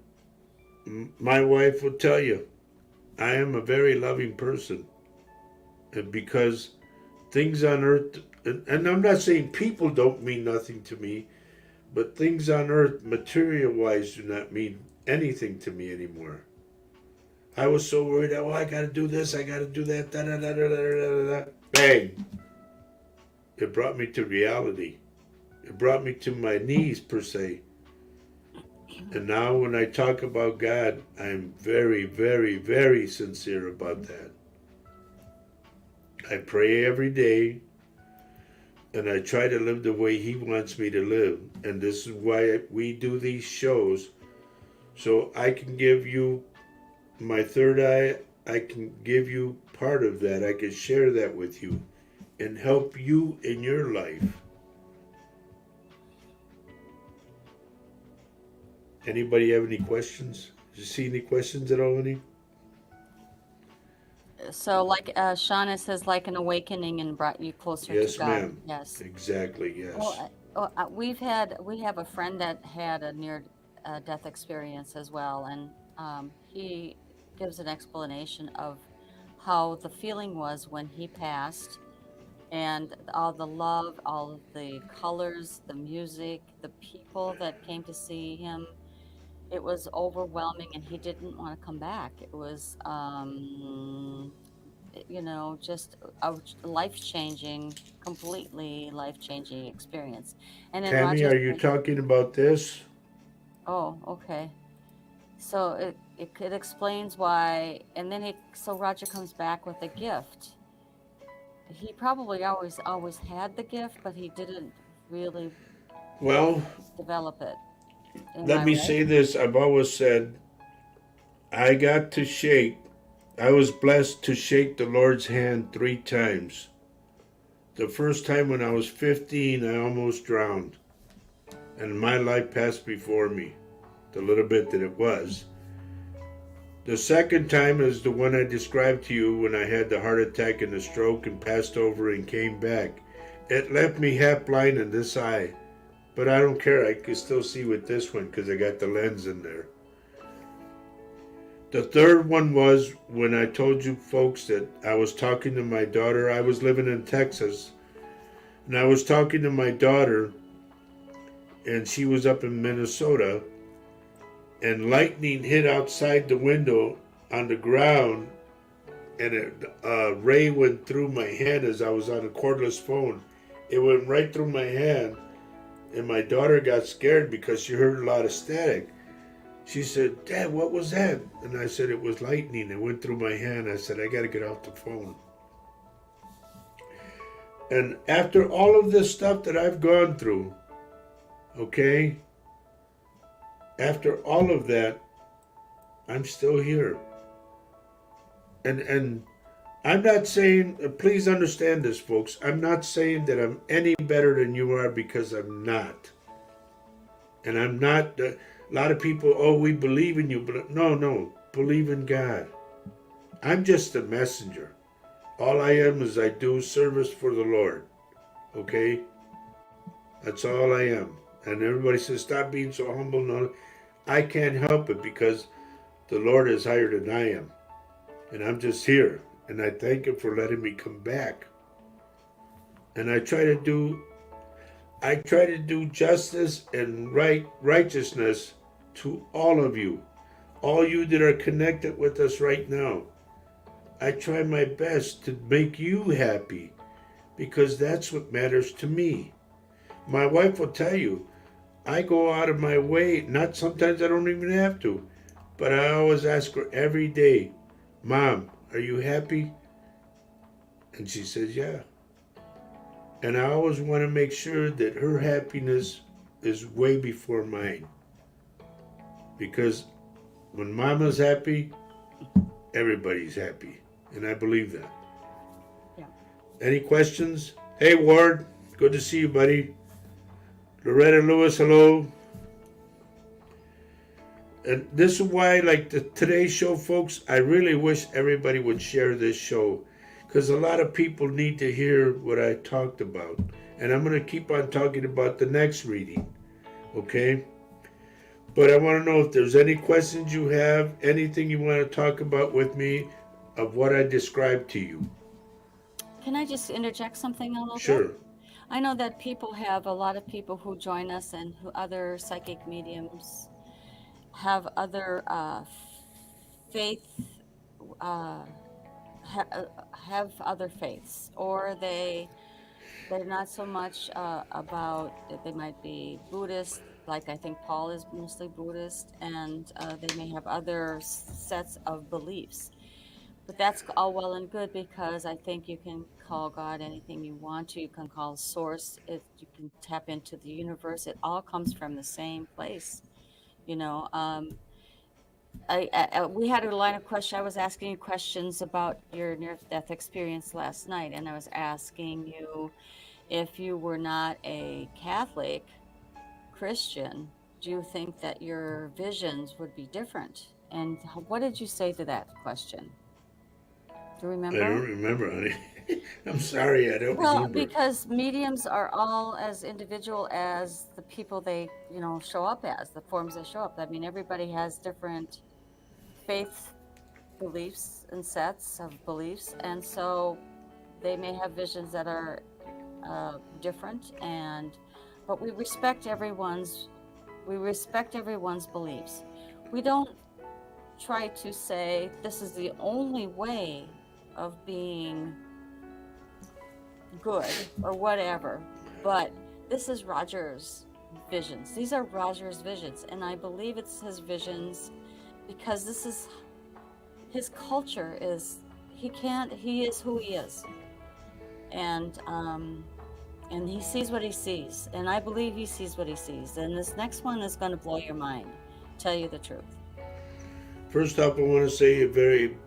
my wife will tell you, I am a very loving person. And because things on earth, and I'm not saying people don't mean nothing to me, but things on earth, material-wise, do not mean anything to me anymore. I was so worried, I got to do this, I got to do that, da-da-da-da-da-da-da-da. Bang! It brought me to reality. It brought me to my knees, per se. And now when I talk about God, I'm very, very, very sincere about that. I pray every day, and I try to live the way He wants me to live. And this is why we do these shows, so I can give you my third eye. I can give you part of that. I can share that with you and help you in your life. Anybody have any questions? Did you see any questions at all, any? So, like Shauna says, like an awakening and brought you closer Yes, to God. ma'am. Yes. Exactly, yes. Well, we have a friend that had a near death experience as well, and he gives an explanation of how the feeling was when he passed, and all the love, all of the colors, the music, the people that came to see him. It was overwhelming, and he didn't want to come back. It was, just a life-changing, completely life-changing experience. And then Tammy, Roger are you said, talking about this? "Oh, okay." So it explains why. And then so Roger comes back with a gift. He probably always had the gift, but he didn't really Well, develop it. Am let I me right? say this. I've always said I got to shake. I was blessed to shake the Lord's hand 3 times. The first time when I was 15, I almost drowned. and my life passed before me, the little bit that it was. The second time is the one I described to you when I had the heart attack and the stroke and passed over and came back. It left me half blind in this eye, but I don't care. I can still see with this one because I got the lens in there. The third one was when I told you folks that I was talking to my daughter. I was living in Texas, and I was talking to my daughter, and she was up in Minnesota, and lightning hit outside the window on the ground, and a ray went through my hand as I was on a cordless phone. It went right through my hand, and my daughter got scared because she heard a lot of static. She said, "Dad, what was that?" And I said, "It was lightning. It went through my hand." I said, "I got to get off the phone." And after all of this stuff that I've gone through, okay, after all of that, I'm still here. And I'm not saying, please understand this, folks. I'm not saying that I'm any better than you are, because I'm not. And I'm not, a lot of people, oh, we believe in you. But no, believe in God. I'm just a messenger. All I am is I do service for the Lord. Okay? That's all I am. And everybody says, stop being so humble. No, I can't help it because the Lord is higher than I am. And I'm just here. And I thank Him for letting me come back. And I try to do justice and righteousness to all of you. All you that are connected with us right now. I try my best to make you happy, because that's what matters to me. My wife will tell you, I go out of my way, not sometimes I don't even have to, but I always ask her every day, "Mom, are you happy?" And she says, "Yeah." And I always want to make sure that her happiness is way before mine. Because when Mama's happy, everybody's happy. And I believe that. Yeah. Any questions? Hey, Ward. Good to see you, buddy. Loretta Lewis, hello. And this is why, like today's show, folks, I really wish everybody would share this show, because a lot of people need to hear what I talked about. And I'm going to keep on talking about the next reading, okay? But I want to know if there's any questions you have, anything you want to talk about with me of what I described to you. Can I just interject something a little Sure. bit? I know that people have a lot of people who join us and who other psychic mediums have other faith, uh, have other faiths, or they're not so much about it. They might be Buddhist, like I think Paul is mostly Buddhist, and they may have other sets of beliefs. But that's all well and good, because I think you can call God anything you want to. You can call Source. You can tap into the universe. It all comes from the same place, you know. We had a line of question. I was asking you questions about your near-death experience last night, and I was asking you, if you were not a Catholic Christian, do you think that your visions would be different? And what did you say to that question? Do you I remember? don't remember, honey. I'm sorry, I don't Well, remember. because mediums are all as individual as the people they, show up as, the forms they show up. I mean, everybody has different faith beliefs and sets of beliefs, and so they may have visions that are different, but we respect everyone's beliefs. We don't try to say this is the only way of being good or whatever, but this is Roger's visions. These are Roger's visions, and I believe it's his visions because this is his culture. He is who he is, and he sees what he sees, and I believe he sees what he sees. And this next one is going to blow your mind, tell you the truth. First off, I want to say a very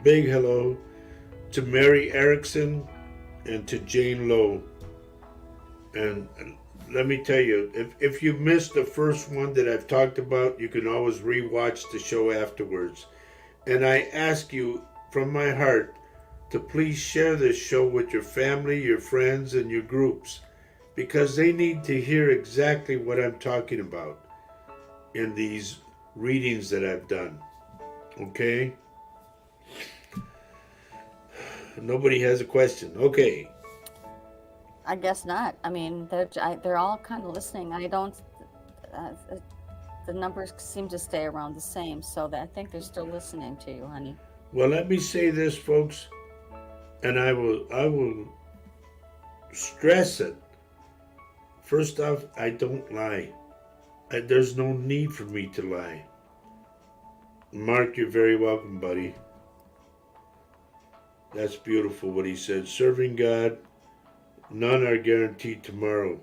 big hello to Mary Erickson and to Jane Lowe. And let me tell you, if you missed the first one that I've talked about, you can always rewatch the show afterwards. And I ask you from my heart to please share this show with your family, your friends, and your groups because they need to hear exactly what I'm talking about in these readings that I've done. Okay? Nobody has a question. Okay. I guess not. I mean, they're all kind of listening. I don't. Uh, the numbers seem to stay around the same, so I think they're still listening to you, honey. Well, let me say this, folks, and I will stress it. First off, I don't lie. There's no need for me to lie. Mark, you're very welcome, buddy. That's beautiful what he said. Serving God, none are guaranteed tomorrow.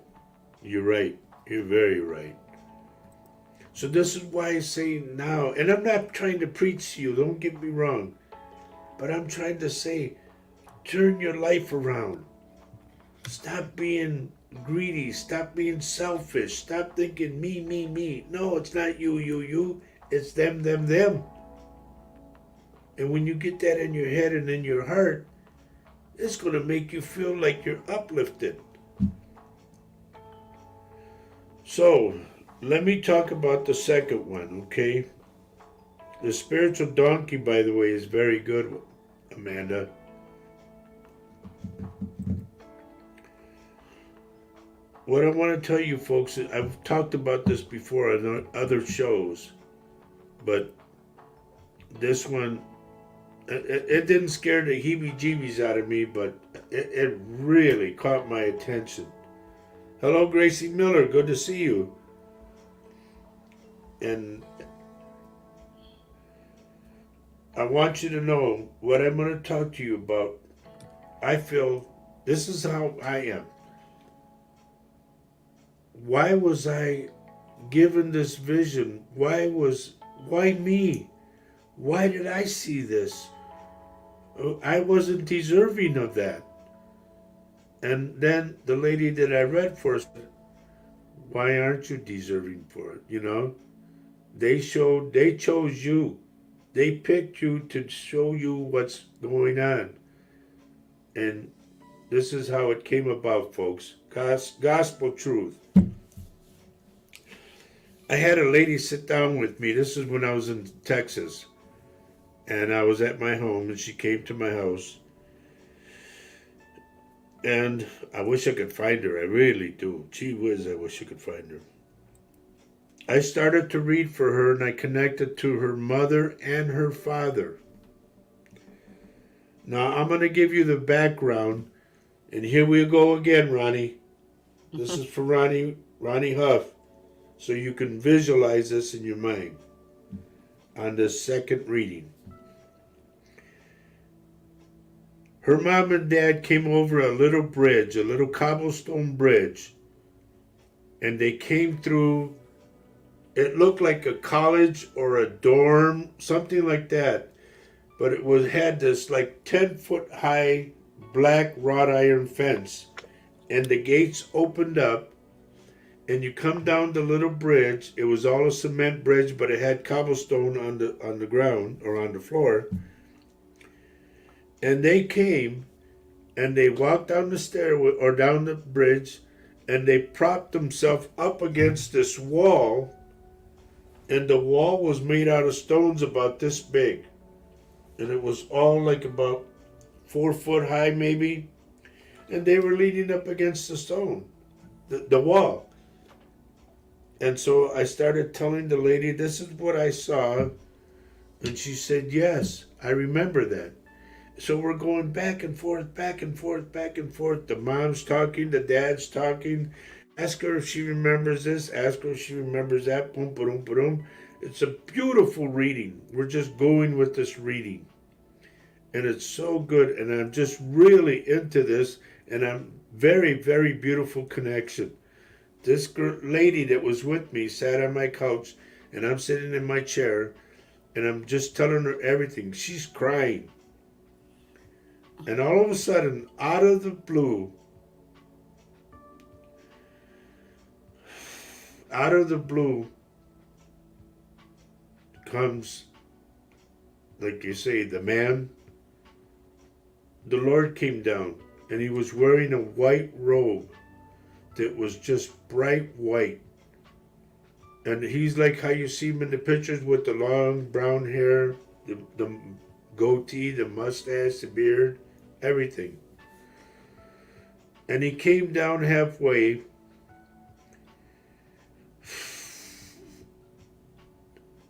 You're right. You're very right. So this is why I say now, and I'm not trying to preach to you, don't get me wrong, but I'm trying to say, turn your life around. Stop being greedy. Stop being selfish. Stop thinking me, me, me. No, it's not you, you, you. It's them, them, them. And when you get that in your head and in your heart, it's going to make you feel like you're uplifted. So, let me talk about the second one, okay? The spiritual donkey, by the way, is very good, Amanda. What I want to tell you folks, I've talked about this before on other shows, but this one, it didn't scare the heebie-jeebies out of me, but it really caught my attention. Hello, Gracie Miller. Good to see you. And I want you to know what I'm going to talk to you about. I feel this is how I am. Why was I given this vision? Why me? Why did I see this? I wasn't deserving of that. And then the lady that I read for said, why aren't you deserving for it? You know? They chose you. They picked you to show you what's going on. And this is how it came about, folks. Gospel truth. I had a lady sit down with me. This is when I was in Texas. And I was at my home, and she came to my house. And I wish I could find her. I really do. Gee whiz, I wish I could find her. I started to read for her, and I connected to her mother and her father. Now, I'm going to give you the background. And here we go again, Ronnie. This is for Ronnie Huff. So you can visualize this in your mind on this second reading. Her mom and dad came over a little bridge, a little cobblestone bridge, and they came through, it looked like a college or a dorm, something like that, but it had this like 10-foot high black wrought iron fence, and the gates opened up, and you come down the little bridge. It was all a cement bridge, but it had cobblestone on the ground or on the floor. And they came, and they walked down the stairway or down the bridge, and they propped themselves up against this wall, and the wall was made out of stones about this big, and it was all like about 4 foot high maybe, and they were leaning up against the stone, the wall. And so I started telling the lady, this is what I saw. And she said, yes, I remember that. So we're going back and forth, back and forth, back and forth. The mom's talking, the dad's talking. Ask her if she remembers this. Ask her if she remembers that. Boom, boom, boom. It's a beautiful reading. We're just going with this reading. And it's so good. And I'm just really into this. And I'm very, very beautiful connection. This lady that was with me sat on my couch, and I'm sitting in my chair, and I'm just telling her everything. She's crying. And all of a sudden, out of the blue, out of the blue comes, like you say, the man. The Lord came down, and he was wearing a white robe that was just bright white. And he's like how you see him in the pictures with the long brown hair, the goatee, the mustache, the beard, everything. And he came down halfway.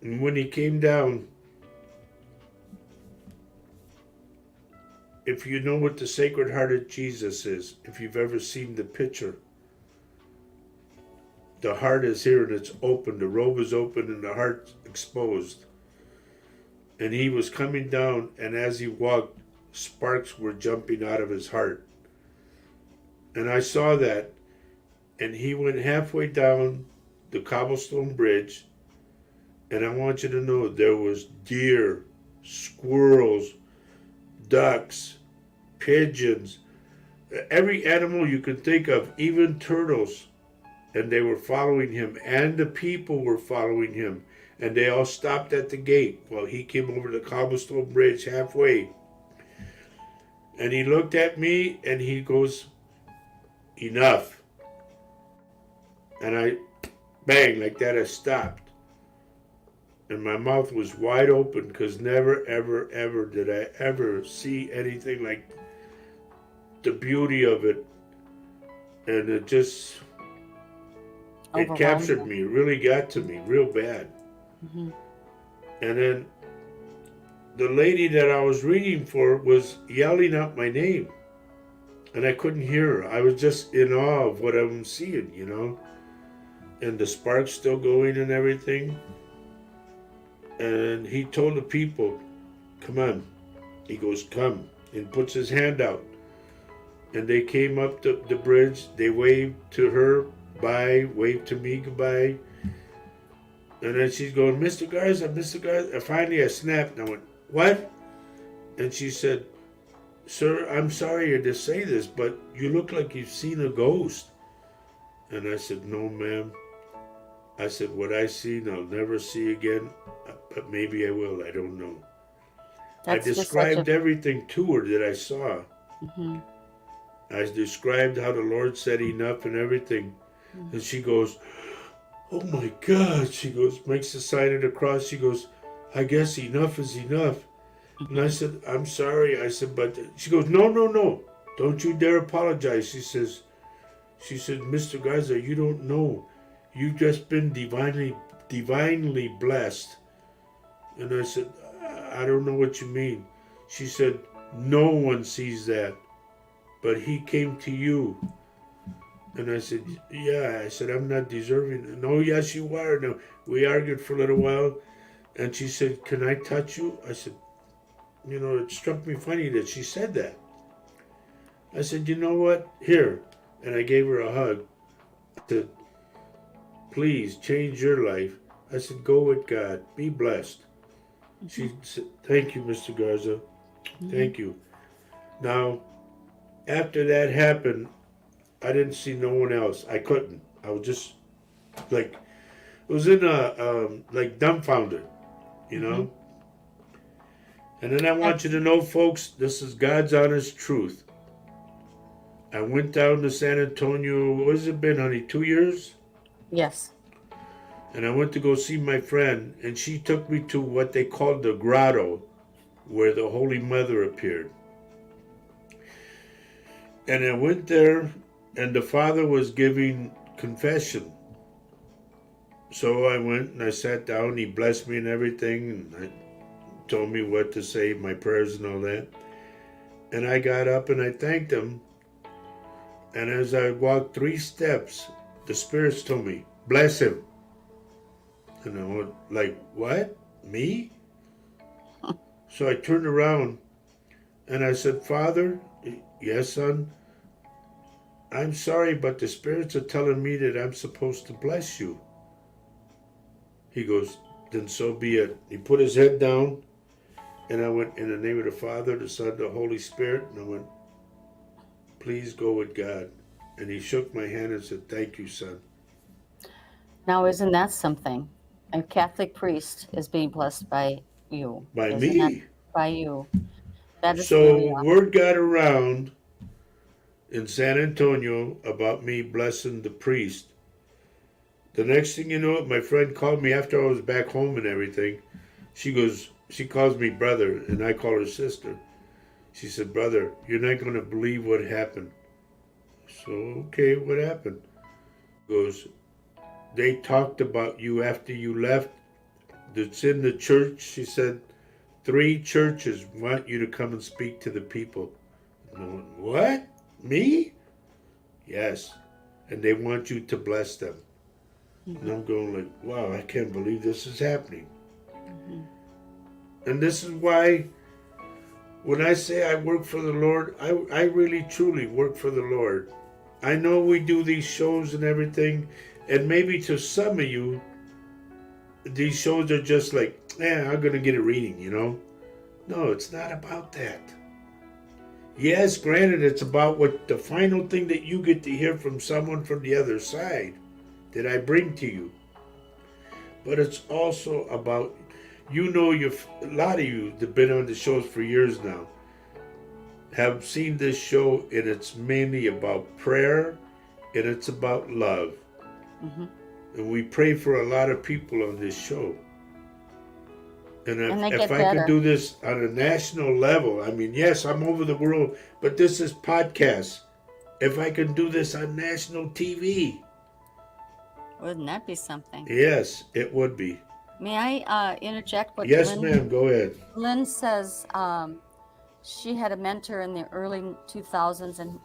And when he came down, if you know what the Sacred Heart of Jesus is, if you've ever seen the picture, the heart is here and it's open, the robe is open and the heart's exposed. And he was coming down, and as he walked, sparks were jumping out of his heart. And I saw that, and he went halfway down the cobblestone bridge, and I want you to know there was deer, squirrels, ducks, pigeons, every animal you can think of, even turtles. And they were following him, and the people were following him. And they all stopped at the gate while he came over the cobblestone bridge halfway. And he looked at me and he goes, enough. And I, bang, like that, I stopped. And my mouth was wide open, because never, ever, ever did I ever see anything like the beauty of it. And it just, it captured me. It really got to me real bad. Mm-hmm. And then the lady that I was reading for was yelling out my name. And I couldn't hear her. I was just in awe of what I'm seeing, you know. And the sparks still going and everything. And he told the people, come on. He goes, come. And puts his hand out. And they came up the bridge. They waved to her, bye. Waved to me, goodbye. And then she's going, Mr. Garza, Mr. Garza. And finally I snapped and I went, what? And she said, sir, I'm sorry to say this, but you look like you've seen a ghost. And I said, no, ma'am. I said, what I seen, I'll never see again, but maybe I will. I don't know. I described everything to her that I saw. Mm-hmm. I described how the Lord said enough and everything. Mm-hmm. And she goes, oh my God. She goes, makes the sign of the cross. She goes, I guess enough is enough. And I said, I'm sorry. I said, but she goes, no. Don't you dare apologize. She said, Mr. Garza, you don't know. You've just been divinely blessed. And I said, I don't know what you mean. She said, no one sees that, but he came to you. And I said, yeah. I said, I'm not deserving. No, yes, you are. No, we argued for a little while. And she said, can I touch you? I said, you know, it struck me funny that she said that. I said, you know what? Here. And I gave her a hug. I said, please change your life. I said, go with God. Be blessed. Mm-hmm. She said, thank you, Mr. Garza. Mm-hmm. Thank you. Now, after that happened, I didn't see no one else. I couldn't. I was just like, it was in like dumbfounded, you know? Mm-hmm. And then I want you to know, folks, this is God's honest truth. I went down to San Antonio, what has it been, honey, 2 years? Yes. And I went to go see my friend, and she took me to what they called the grotto, where the Holy Mother appeared. And I went there, and the father was giving confession. So I went and I sat down, he blessed me and everything, and told me what to say, my prayers and all that. And I got up and I thanked him. And as I walked 3 steps, the spirits told me, bless him. And I went like, what? Me? So I turned around and I said, Father, yes, son, I'm sorry, but the spirits are telling me that I'm supposed to bless you. He goes, then so be it. He put his head down, and I went, in the name of the Father, the Son, the Holy Spirit, and I went, please go with God. And he shook my hand and said, thank you, son. Now, isn't that something? A Catholic priest is being blessed by you. by Isn't that me. by you? That is So very word got around in San Antonio about me blessing the priest. The next thing you know, my friend called me after I was back home and everything. She calls me brother, and I call her sister. She said, "Brother, you're not going to believe what happened." So, okay, what happened? Goes, they talked about you after you left. It's in the church. She said, 3 churches want you to come and speak to the people. And I went, what? Me? Yes. And they want you to bless them. And I'm going like, wow, I can't believe this is happening. Mm-hmm. And this is why when I say I work for the Lord, I really truly work for the Lord. I know we do these shows and everything, and maybe to some of you, these shows are just like, I'm going to get a reading, you know? No, it's not about that. Yes, granted, it's about what the final thing that you get to hear from someone from the other side that I bring to you. But it's also about, a lot of you that have been on the shows for years now have seen this show, and it's mainly about prayer and it's about love. Mm-hmm. And we pray for a lot of people on this show. And And they if get I could better. do this on a national level, I mean, yes, I'm over the world, but this is podcasts. If I can do this on national TV, Wouldn't that be something? yes, it would be. May I interject what Yes, ma'am, go ahead. Lynn says she had a mentor in the early 2000s, and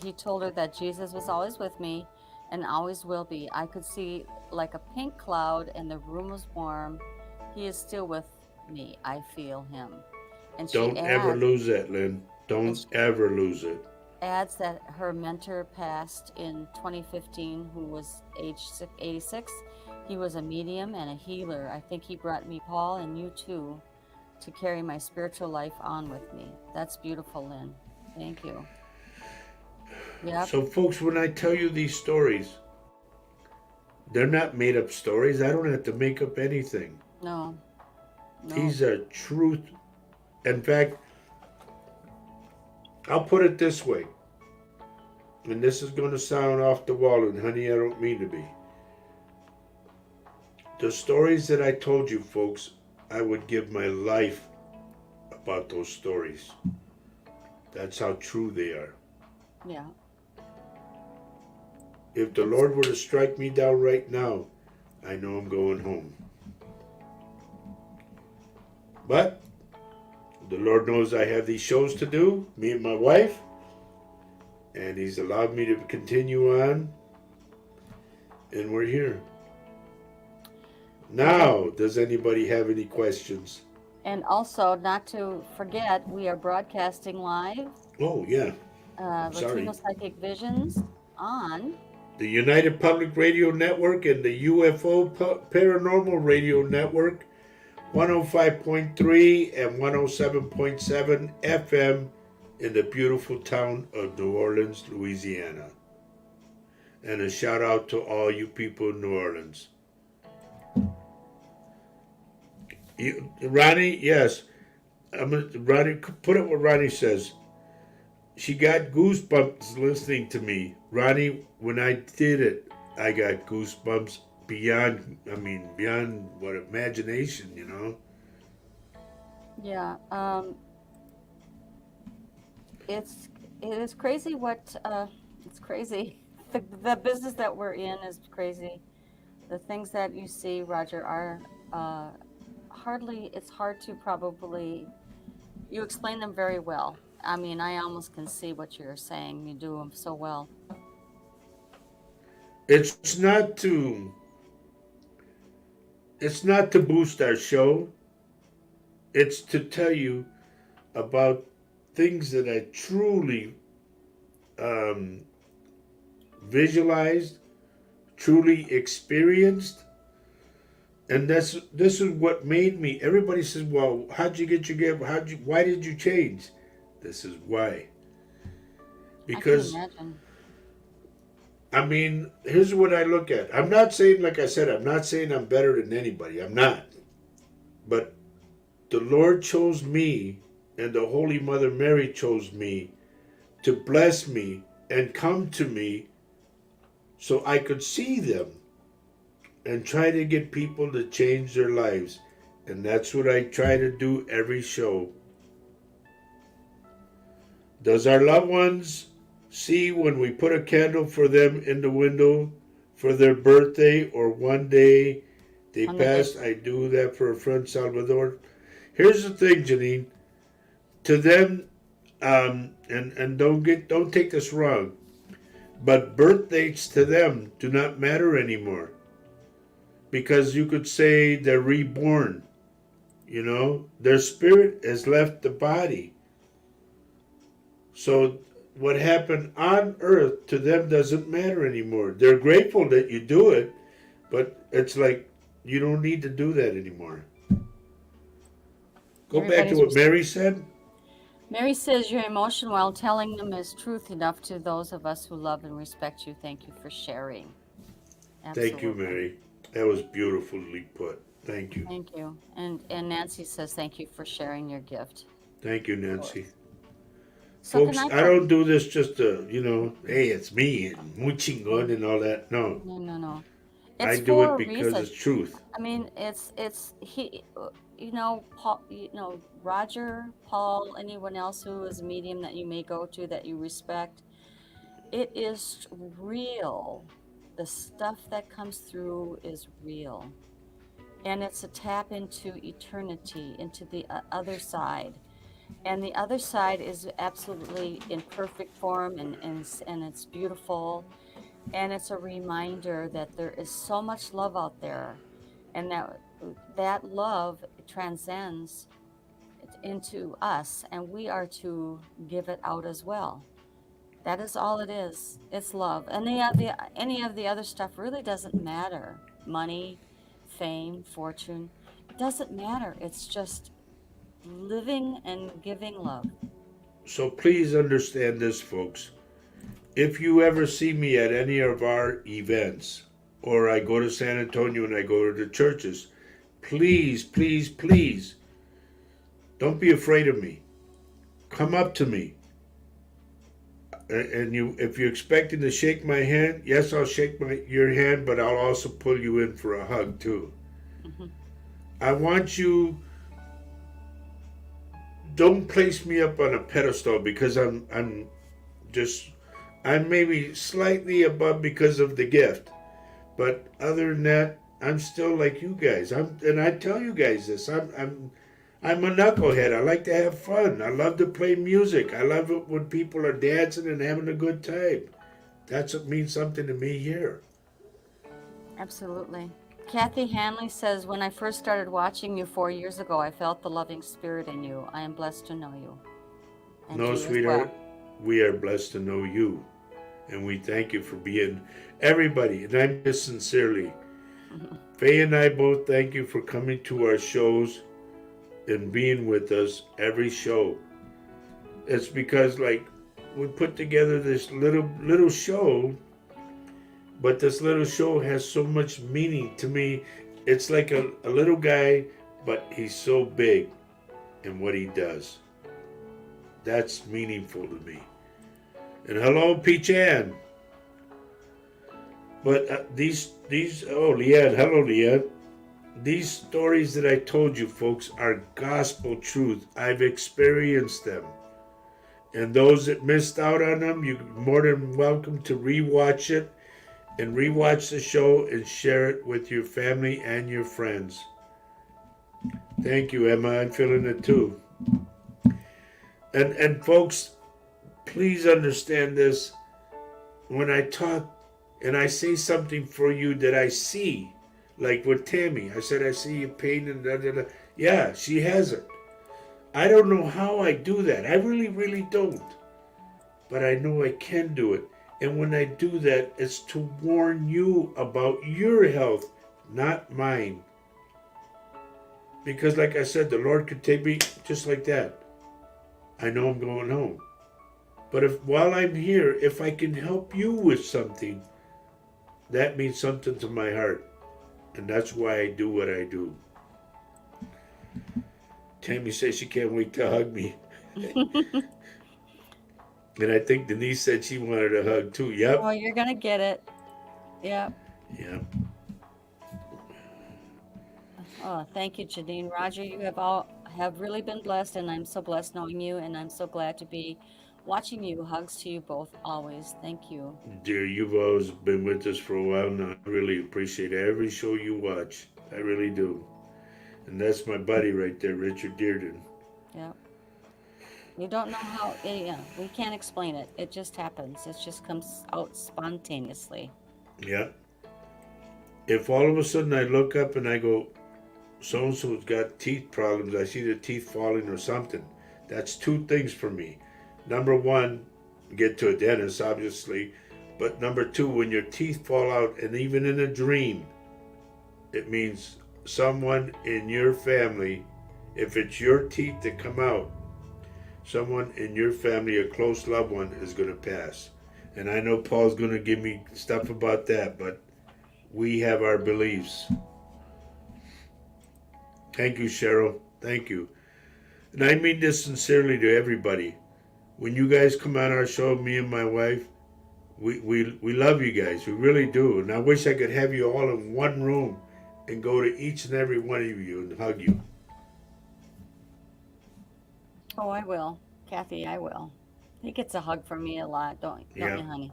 he told her that Jesus was always with me and always will be. I could see like a pink cloud, and the room was warm. He is still with me. I feel him. And Don't ever lose that, Lynn. Don't ever lose it. Adds that her mentor passed in 2015, who was age 86. He was a medium and a healer. I think he brought me, Paul, and you too, to carry my spiritual life on with me. That's beautiful, Lynn. Thank you. Yep. So, folks, when I tell you these stories, they're not made up stories. I don't have to make up anything. No. These are truth. In fact, I'll put it this way, and this is going to sound off the wall, and honey, I don't mean to be. The stories that I told you, folks, I would give my life about those stories. That's how true they are. Yeah. If the Lord were to strike me down right now, I know I'm going home. But the Lord knows I have these shows to do, me and my wife, and He's allowed me to continue on, and we're here. Now, does anybody have any questions? And also, not to forget, we are broadcasting live. Oh, yeah. Latino Psychic Visions on the United Public Radio Network and the UFO Paranormal Radio Network, 105.3 and 107.7 FM in the beautiful town of New Orleans, Louisiana. And a shout out to all you people in New Orleans. Ronnie, yes. Ronnie, put it what Ronnie says. She got goosebumps listening to me. Ronnie, when I did it, I got goosebumps beyond what imagination, you know? Yeah. It is crazy it's crazy. The business that we're in is crazy. The things that you see, Roger, are it's hard to probably, you explain them very well. I mean, I almost can see what you're saying. You do them so well. It's not to boost our show. It's to tell you about things that I truly visualized, truly experienced. And this is what made me. Everybody says, well, how'd you get your gift? Why did you change? This is why. Because I can imagine. I mean, here's what I look at. I'm not saying, like I said, I'm not saying I'm better than anybody. I'm not. But the Lord chose me, and the Holy Mother Mary chose me to bless me and come to me so I could see them and try to get people to change their lives. And that's what I try to do every show. Does our loved ones see when we put a candle for them in the window for their birthday or one day they On the day. passed? I do that for a friend, Salvador. Here's the thing, Janine. To them, and don't take this wrong, but birth dates to them do not matter anymore because you could say they're reborn. You know, their spirit has left the body. So what happened on earth to them doesn't matter anymore. They're grateful that you do it, but it's like you don't need to do that anymore. Go back to what Mary said. Mary says your emotion while telling them is truth enough to those of us who love and respect you. Thank you for sharing. Absolutely. Thank you, Mary. That was beautifully put. Thank you. Thank you. And Nancy says thank you for sharing your gift. Thank you, Nancy. So Folks, I don't do this just to, hey, it's me and muy chingón and all that. No. No. I It's do for it a because reason. it's truth. I mean, it's he, Paul, Roger, Paul, anyone else who is a medium that you may go to that you respect. It is real. The stuff that comes through is real. And it's a tap into eternity, into the other side. And the other side is absolutely in perfect form and it's beautiful. And it's a reminder that there is so much love out there and that love transcends into us and we are to give it out as well. That is all it is. It's love. And any of the other stuff really doesn't matter. Money, fame, fortune, it doesn't matter. It's just living and giving love. So please understand this, folks. If you ever see me at any of our events, or I go to San Antonio and I go to the churches, please, please, please, don't be afraid of me. Come up to me. And if you're expecting to shake my hand, yes, I'll shake your hand, but I'll also pull you in for a hug too. Hmm. I want you. Don't place me up on a pedestal because I'm maybe slightly above because of the gift, but other than that, I'm still like you guys. And I tell you guys this. I'm a knucklehead. I like to have fun. I love to play music. I love it when people are dancing and having a good time. That's what means something to me here. Absolutely. Kathy Hanley says, when I first started watching you 4 years ago, I felt the loving spirit in you. I am blessed to know you. And No, you sweetheart, as we are blessed to know you. And we thank you for being everybody. And I mean this sincerely. well. Faye and I both thank you for coming to our shows and being with us every show. It's because we put together this little show, but this little show has so much meaning to me. It's like a little guy, but he's so big in what he does. That's meaningful to me. And hello, Peach Ann. But these Leanne, hello, Leanne. These stories that I told you, folks, are gospel truth. I've experienced them. And those that missed out on them, you're more than welcome to rewatch it and rewatch the show and share it with your family and your friends. Thank you, Emma. I'm feeling it too. And folks, please understand this. When I talk and I say something for you that I see, like with Tammy, I said, I see your pain and da da da. Yeah, she has it. I don't know how I do that. I really, really don't. But I know I can do it. And when I do that, it's to warn you about your health, not mine. Because like I said, the Lord could take me just like that. I know I'm going home. But while I'm here, if I can help you with something, that means something to my heart. And that's why I do what I do. Tammy says she can't wait to hug me. And I think Denise said she wanted a hug too. Oh, Yep. you're gonna get it. Yep. Yep. Oh, thank you, Janine. Roger, you have really been blessed, and I'm so blessed knowing you, and I'm so glad to be watching you. Hugs to you both always. Thank you. Dear, you've always been with us for a while now. I really appreciate every show you watch. I really do. And that's my buddy right there, Richard Dearden. Yep. You don't know how, yeah, we can't explain it. It just happens. It just comes out spontaneously. Yeah. If all of a sudden I look up and I go, so and so's got teeth problems, I see the teeth falling or something, that's two things for me. Number one, get to a dentist, obviously. But number two, when your teeth fall out, and even in a dream, it means someone in your family, if it's your teeth that come out, someone in your family, a close loved one, is going to pass. And I know Paul's going to give me stuff about that, but we have our beliefs. Thank you, Cheryl. Thank you. And I mean this sincerely to everybody. When you guys come on our show, me and my wife, we love you guys. We really do. And I wish I could have you all in one room and go to each and every one of you and hug you. Oh, I will. Kathy, I will. He gets a hug from me a lot, don't you, Yeah. honey?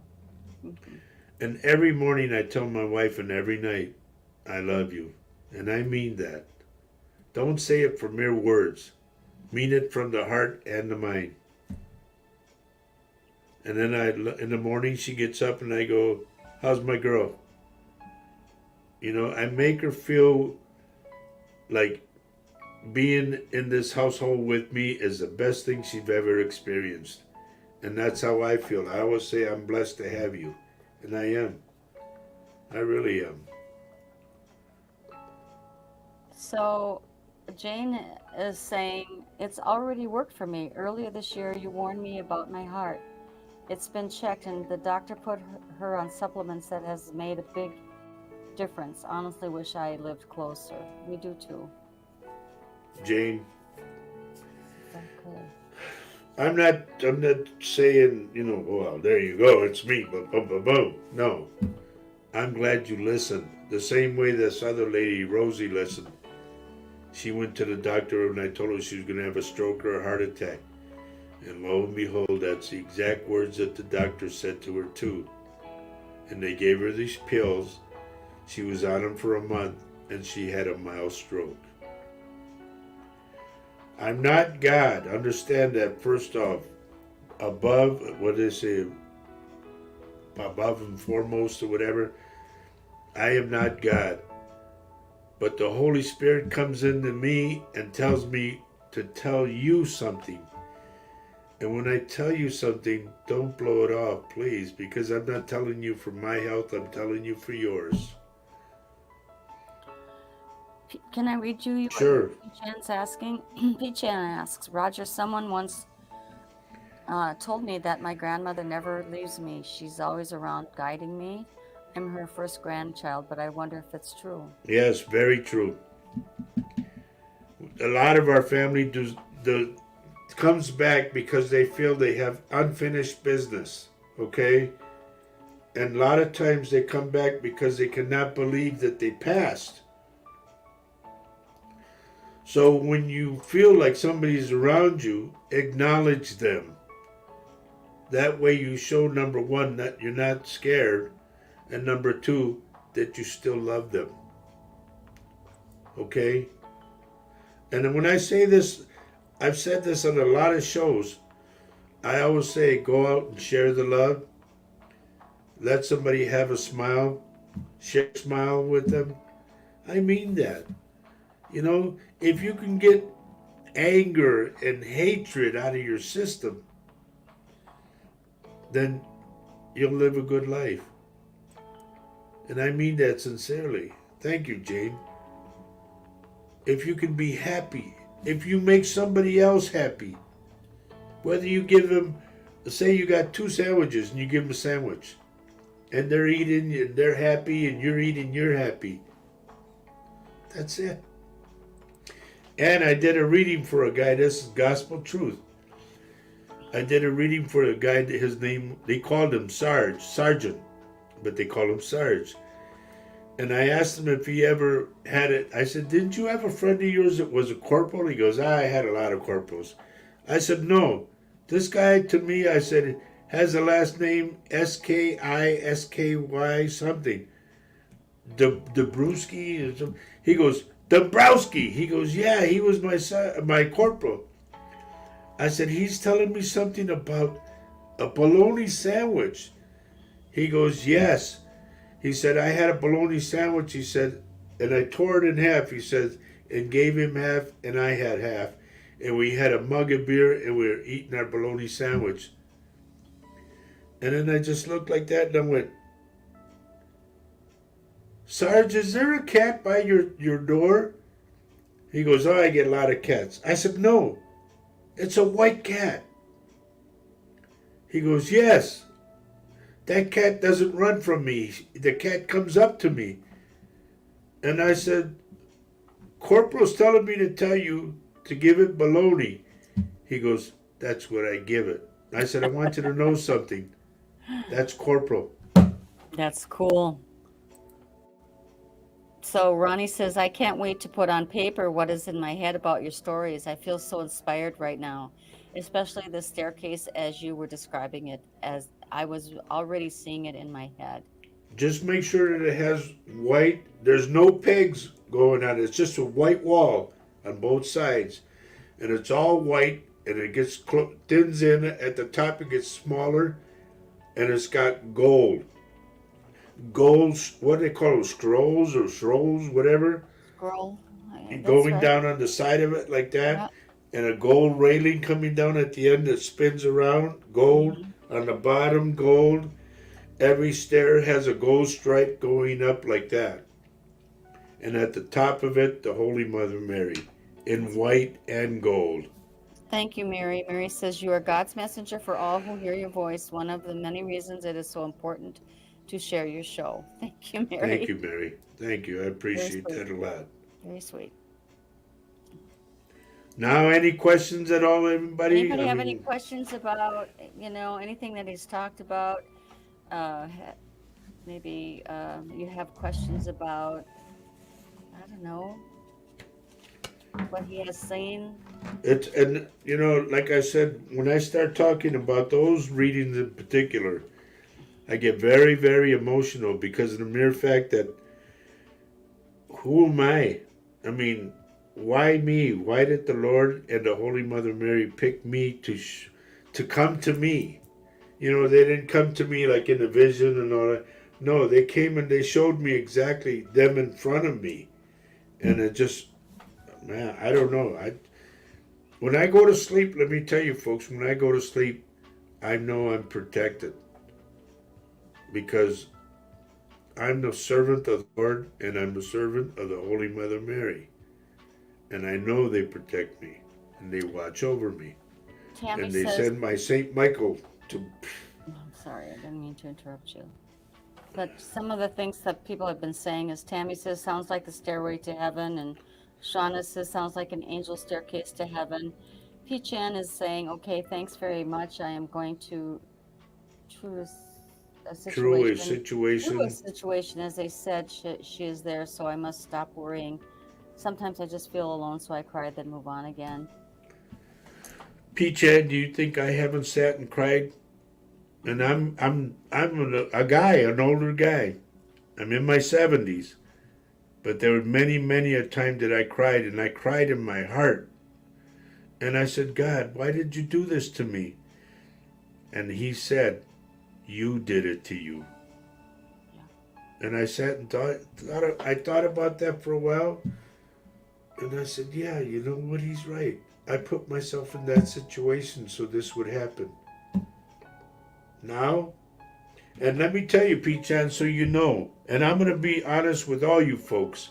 And every morning I tell my wife, and every night, I love you. And I mean that. Don't say it for mere words. Mean it from the heart and the mind. And then in the morning she gets up and I go, how's my girl? You know, I make her feel like being in this household with me is the best thing she's ever experienced. And that's how I feel. I always say I'm blessed to have you. And I am. I really am. So, Jane is saying, it's already worked for me. Earlier this year, you warned me about my heart. It's been checked, and the doctor put her on supplements that has made a big difference. Honestly, wish I lived closer. We do too. Jane, Okay. I'm not saying, you know, well, there you go, it's me, boom. No. I'm glad you listened. The same way this other lady, Rosie, listened. She went to the doctor and I told her she was going to have a stroke or a heart attack. And lo and behold, that's the exact words that the doctor said to her too. And they gave her these pills. She was on them for a month and she had a mild stroke. I'm not God. Understand that first off. Above, what they say, above and foremost or whatever. I am not God. But the Holy Spirit comes into me and tells me to tell you something. And when I tell you something, don't blow it off, please, because I'm not telling you for my health, I'm telling you for yours. Can I read you Sure. what P-Chan's asking? P-Chan asks, Roger, someone once told me that my grandmother never leaves me. She's always around guiding me. I'm her first grandchild, but I wonder if it's true. Yes, very true. A lot of our family comes back because they feel they have unfinished business, okay? And a lot of times they come back because they cannot believe that they passed. So when you feel like somebody's around you, acknowledge them. That way you show, number one, that you're not scared, and number two, that you still love them. Okay? And then when I say this, I've said this on a lot of shows. I always say, go out and share the love. Let somebody have a smile. Share a smile with them. I mean that. You know, if you can get anger and hatred out of your system, then you'll live a good life. And I mean that sincerely. Thank you, Jane. If you can be happy, if you make somebody else happy, whether you give them, say you got 2 sandwiches and you give them a sandwich, and they're eating and they're happy and you're eating, you're happy. That's it. And I did a reading for a guy. This is gospel truth. I did a reading for a guy. His name, they called him Sergeant, but they call him Sarge. And I asked him if he ever had it. I said, didn't you have a friend of yours that was a corporal? He goes, I had a lot of corporals. I said, no. This guy, to me, I said, has the last name Sky something. Dabrowski. He goes, Dombrowski. He goes, yeah, he was my corporal. I said, he's telling me something about a bologna sandwich. He goes, yes. He said, I had a bologna sandwich, he said, and I tore it in half, he said, and gave him half, and I had half. And we had a mug of beer, and we were eating our bologna sandwich. And then I just looked like that, and I went, Sarge, is there a cat by your door? He goes, oh, I get a lot of cats. I said, no, it's a white cat. He goes, yes. That cat doesn't run from me. The cat comes up to me. And I said, Corporal's telling me to tell you to give it bologna. He goes, that's what I give it. I said, I want you to know something. That's Corporal. That's cool. So Ronnie says, I can't wait to put on paper what is in my head about your stories. I feel so inspired right now, especially the staircase as you were describing it, as I was already seeing it in my head. Just make sure that it has white. There's no pegs going on it. It's just a white wall on both sides. And it's all white, and it gets thins in. At the top, it gets smaller, and it's got gold. Gold, what do they call them? Scrolls, whatever. Scroll. That's Going right. down on the side of it like Yeah. that. And a gold railing coming down at the end that spins around. Gold. Hmm. On the bottom, gold. Every stair has a gold stripe going up like that. And at the top of it, the Holy Mother Mary in white and gold. Thank you, Mary. Mary says, you are God's messenger for all who hear your voice. One of the many reasons it is so important to share your show. Thank you, Thank you, Mary. Mary. Thank you. I Very appreciate sweet. that a lot. Very sweet. Now, any questions at all, everybody? Anybody I have any mean, questions about, anything that he's talked about? Maybe you have questions about, I don't know, what he has seen. like I said, when I start talking about those readings in particular, I get very, very emotional because of the mere fact that who am I? I mean, why me? Why did the Lord and the Holy Mother Mary pick me to come to me? They didn't come to me like in a vision and all that. No, they came and they showed me exactly them in front of me, and it just, man, I don't know. When I go to sleep, let me tell you, folks, when I go to sleep, I know I'm protected because I'm the servant of the Lord and I'm the servant of the Holy Mother Mary. And I know they protect me and they watch over me. Tammy And they says, send my Saint Michael to. I'm sorry, I didn't mean to interrupt you. But some of the things that people have been saying is Tammy says, sounds like the stairway to heaven. And Shauna says, sounds like an angel staircase to heaven. P. Chan is saying, okay, thanks very much. I am going to choose a Through a situation. Through a situation. situation, as they said, she is there, so I must stop worrying. Sometimes I just feel alone, so I cry, then move on again. P-Chan, do you think I haven't sat and cried? And I'm a guy, an older guy. I'm in my 70s. But there were many, many a time that I cried, and I cried in my heart. And I said, God, why did you do this to me? And he said, you did it to you. Yeah. And I sat and I thought about that for a while. And I said, yeah, you know what? He's right. I put myself in that situation so this would happen. Now, and let me tell you, P-Chan, so you know, and I'm going to be honest with all you folks.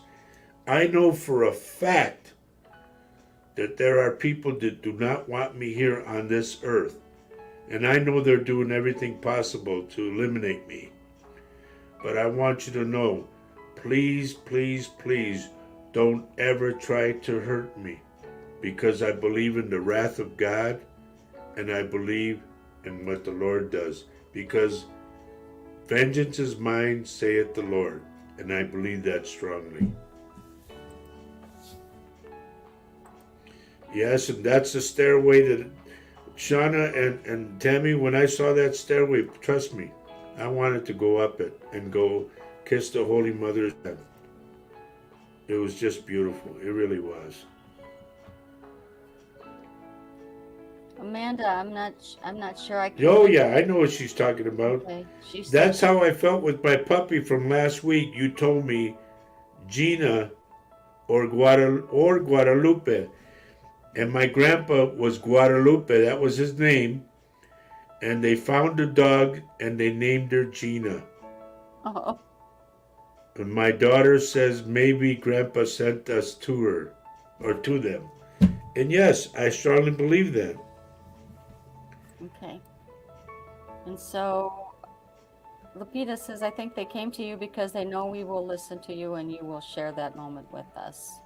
I know for a fact that there are people that do not want me here on this earth. And I know they're doing everything possible to eliminate me. But I want you to know, please, please, please, don't ever try to hurt me, because I believe in the wrath of God, and I believe in what the Lord does. Because vengeance is mine, saith the Lord. And I believe that strongly. Yes, and that's the stairway that Shauna and Tammy, when I saw that stairway, trust me, I wanted to go up it and go kiss the Holy Mother's hand. It was just beautiful. It really was. Amanda, I'm not sure I can. Oh yeah, I know what she's talking about. Okay. She said, That's how I felt with my puppy from last week. You told me Gina or Guadalupe. And my grandpa was Guadalupe. That was his name. And they found a dog and they named her Gina. oh, And my daughter says maybe grandpa sent us to her or to them. And yes, I strongly believe that. okay. And so Lupita says, I think they came to you because they know we will listen to you and you will share that moment with us.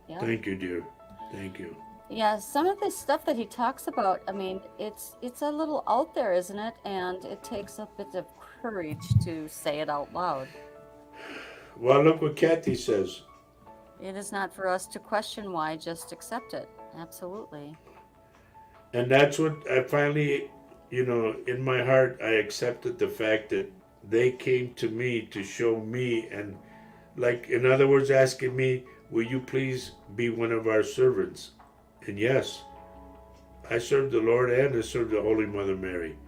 Yeah. Thank you, dear. Thank you. Yeah, some of the stuff that he talks about, I mean, it's a little out there, isn't it? And it takes a bit of courage to say it out loud. Well, look what Kathy says. It is not for us to question why, just accept it. Absolutely. And that's what I finally, in my heart, I accepted the fact that they came to me to show me, and like, in other words, asking me, will you please be one of our servants? And yes, I serve the Lord and I serve the Holy Mother Mary.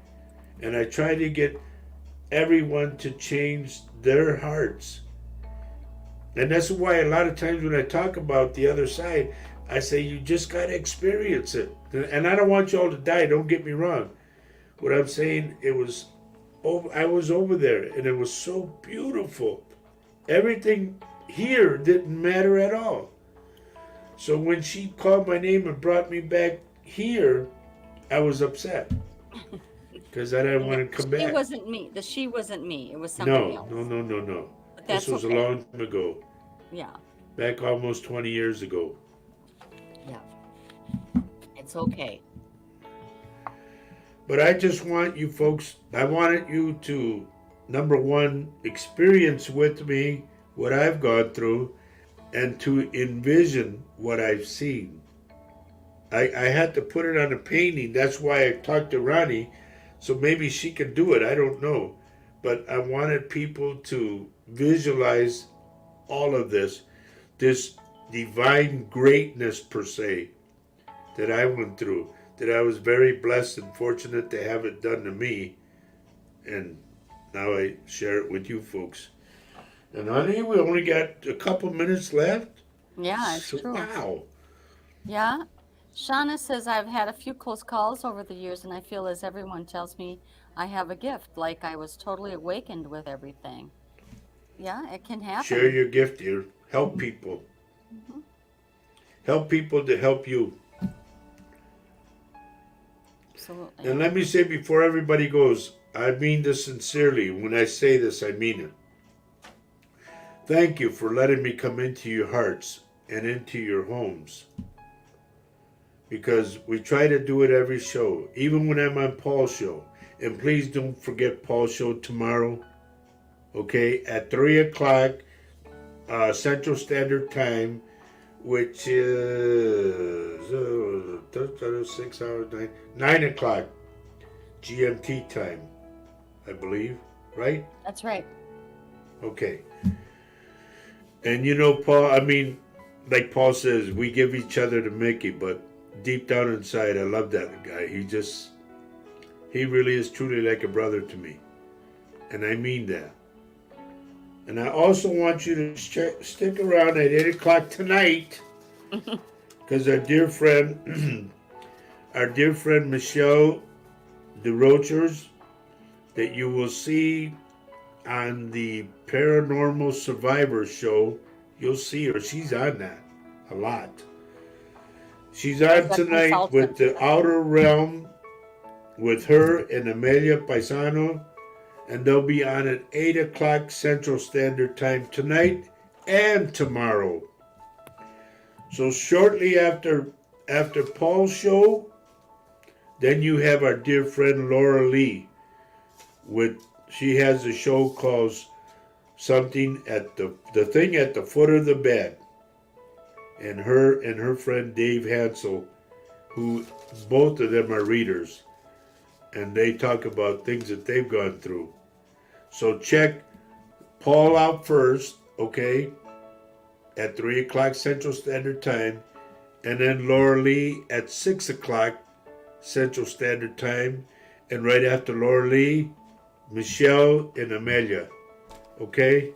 And I try to get everyone to change their hearts. And that's why a lot of times when I talk about the other side, I say you just got to experience it. And I don't want you all to die, don't get me wrong. What I'm saying, I was over there and it was so beautiful. Everything here didn't matter at all. So when she called my name and brought me back here, I was upset because I didn't want to come back. She wasn't me. The she wasn't me. It was somebody else. No. But This was okay. a long time ago. Yeah. Back almost 20 years ago. Yeah. It's okay. But I just want you folks, I wanted you to, number one, experience with me what I've gone through and to envision what I've seen. I had to put it on a painting. That's why I talked to Ronnie. So maybe she can do it. I don't know. But I wanted people to visualize all of this divine greatness per se that I went through, that I was very blessed and fortunate to have it done to me. And now I share it with you folks. And honey, we only got a couple minutes left. Yeah, it's true. Wow. Yeah. Shauna says, I've had a few close calls over the years, and I feel as everyone tells me I have a gift, like I was totally awakened with everything. Yeah, it can happen. Share your gift here. Help people. Mhm. Help people to help you. Absolutely. And let me say before everybody goes, I mean this sincerely. When I say this, I mean it. Thank you for letting me come into your hearts and into your homes. Because we try to do it every show, even when I'm on Paul's show. And please don't forget Paul's show tomorrow, okay, at 3 o'clock Central Standard Time, which is 6 hours, 9 o'clock GMT time, I believe, right? That's right. Okay. And Paul, I mean, like Paul says, we give each other the Mickey, but deep down inside, I love that guy. He really is truly like a brother to me. And I mean that. And I also want you to stick around at 8 o'clock tonight, because our dear friend Michelle DeRochers, that you will see on the Paranormal Survivor show. You'll see her. She's on that a lot. She's on tonight with the Outer Realm, with her and Amelia Paisano. and they'll be on at 8 o'clock Central Standard Time tonight and tomorrow. So shortly after Paul's show, then you have our dear friend Laura Lee. She has a show called something at the thing at the foot of the bed, and her friend Dave Hansel, who both of them are readers, and they talk about things that they've gone through. So check Paul out first, okay, at 3 o'clock Central Standard Time, and then Laura Lee at 6 o'clock Central Standard Time, and right after Laura Lee, Michelle and Amelia. Okay?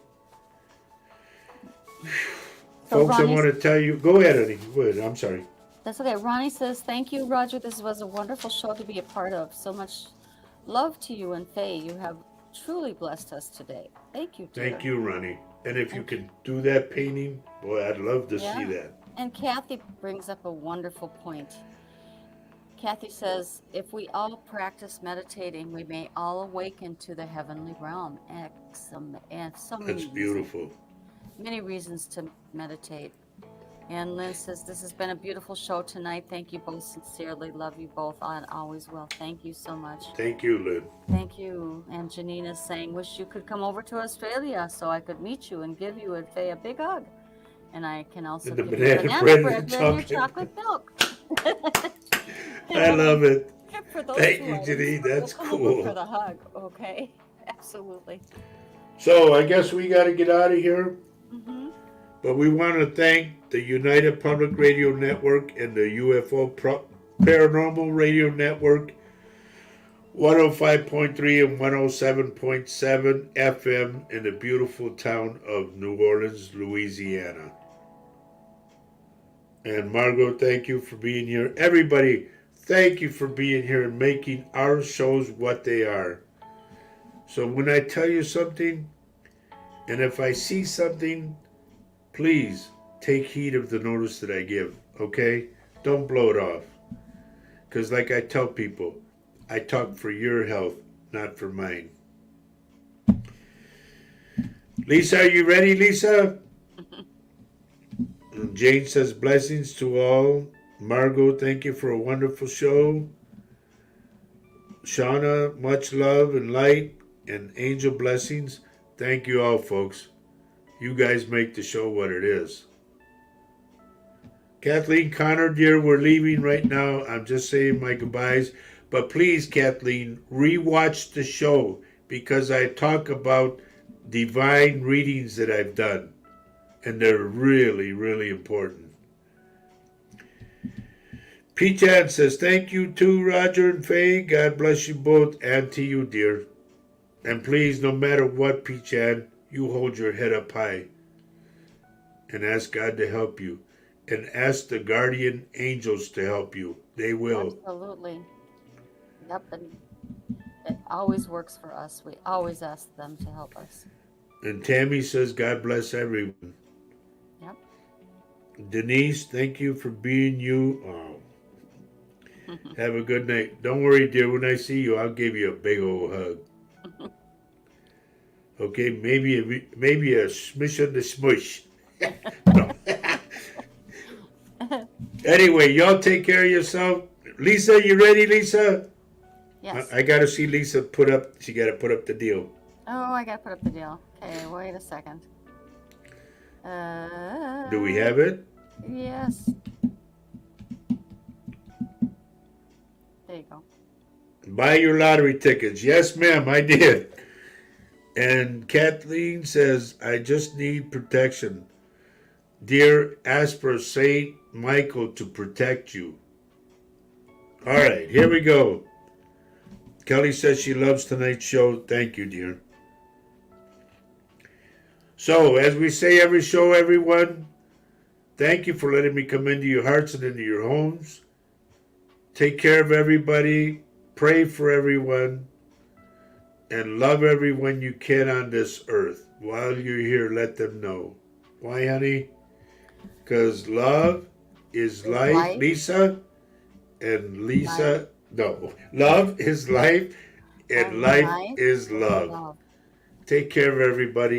So Folks, I Ronnie, want to tell you, go ahead, honey. Go ahead. I'm sorry. that's okay. Ronnie says, "Thank you, Roger. This was a wonderful show to be a part of. So much love to you and Faye. You have truly blessed us today. Thank you, dear." Thank you, Ronnie. And if you And can do that painting, boy, I'd love to see yeah, that. and Kathy brings up a wonderful point. Kathy says, "If we all practice meditating, we may all awaken to the heavenly realm." Excellent. And so That's beautiful. many reasons to meditate. And Lynn says, "This has been a beautiful show tonight. Thank you both sincerely. Love you both and always will." Thank you so much. Thank you, Lynn. Thank you. And Janine is saying, "Wish you could come over to Australia so I could meet you and give you and Faye a big hug. And I can also And the give you banana banana bread and bread and your chocolate. chocolate milk." I love it. Except for those Thank two you, items, Janine. but we'll That's come over for cool. the hug, okay? Absolutely. So I guess we got to get out of here. Mm-hmm. But we want to thank the United Public Radio Network and the Paranormal Radio Network, 105.3 and 107.7 FM in the beautiful town of New Orleans, Louisiana. And Margot, thank you for being here. Everybody, thank you for being here and making our shows what they are. So when I tell you something, and if I see something, please take heed of the notice that I give, okay? Don't blow it off. Because like I tell people, I talk for your health, not for mine. Lisa, are you ready, Lisa? And Jane says, blessings to all. Margot, thank you for a wonderful show. Shauna, much love and light and angel blessings. Thank you all, folks. You guys make the show what it is. Kathleen Connor, dear, we're leaving right now. I'm just saying my goodbyes. But please, Kathleen, rewatch the show because I talk about divine readings that I've done. And they're really, really important. P-Chan says, thank you too, Roger and Faye. God bless you both and to you, dear. And please, no matter what, P-Chan, you hold your head up high and ask God to help you. And ask the guardian angels to help you. They will. Absolutely. Yep, and it always works for us. We always ask them to help us. And Tammy says, God bless everyone. Yep. Denise, thank you for being you. Oh. Have a good night. Don't worry, dear. When I see you, I'll give you a big old hug. Okay, maybe a smush on the smush. No. Anyway, y'all take care of yourself. Lisa, you ready, Lisa? Yes. I got to see Lisa put up. She got to put up the deal. Oh, I got to put up the deal. Okay, wait a second. Do we have it? Yes. There you go. Buy your lottery tickets. Yes, ma'am, I did. And Kathleen says, I just need protection. Dear, ask for Saint Michael to protect you. All right, here we go. Kelly says she loves tonight's show. Thank you, dear. So, as we say every show, everyone, thank you for letting me come into your hearts and into your homes. Take care of everybody. Pray for everyone. And love everyone you can on this earth. While you're here, let them know. Why, honey? Because love is life, Lisa. And Lisa, no. Love is life. and life life is is love. love. Take care of everybody.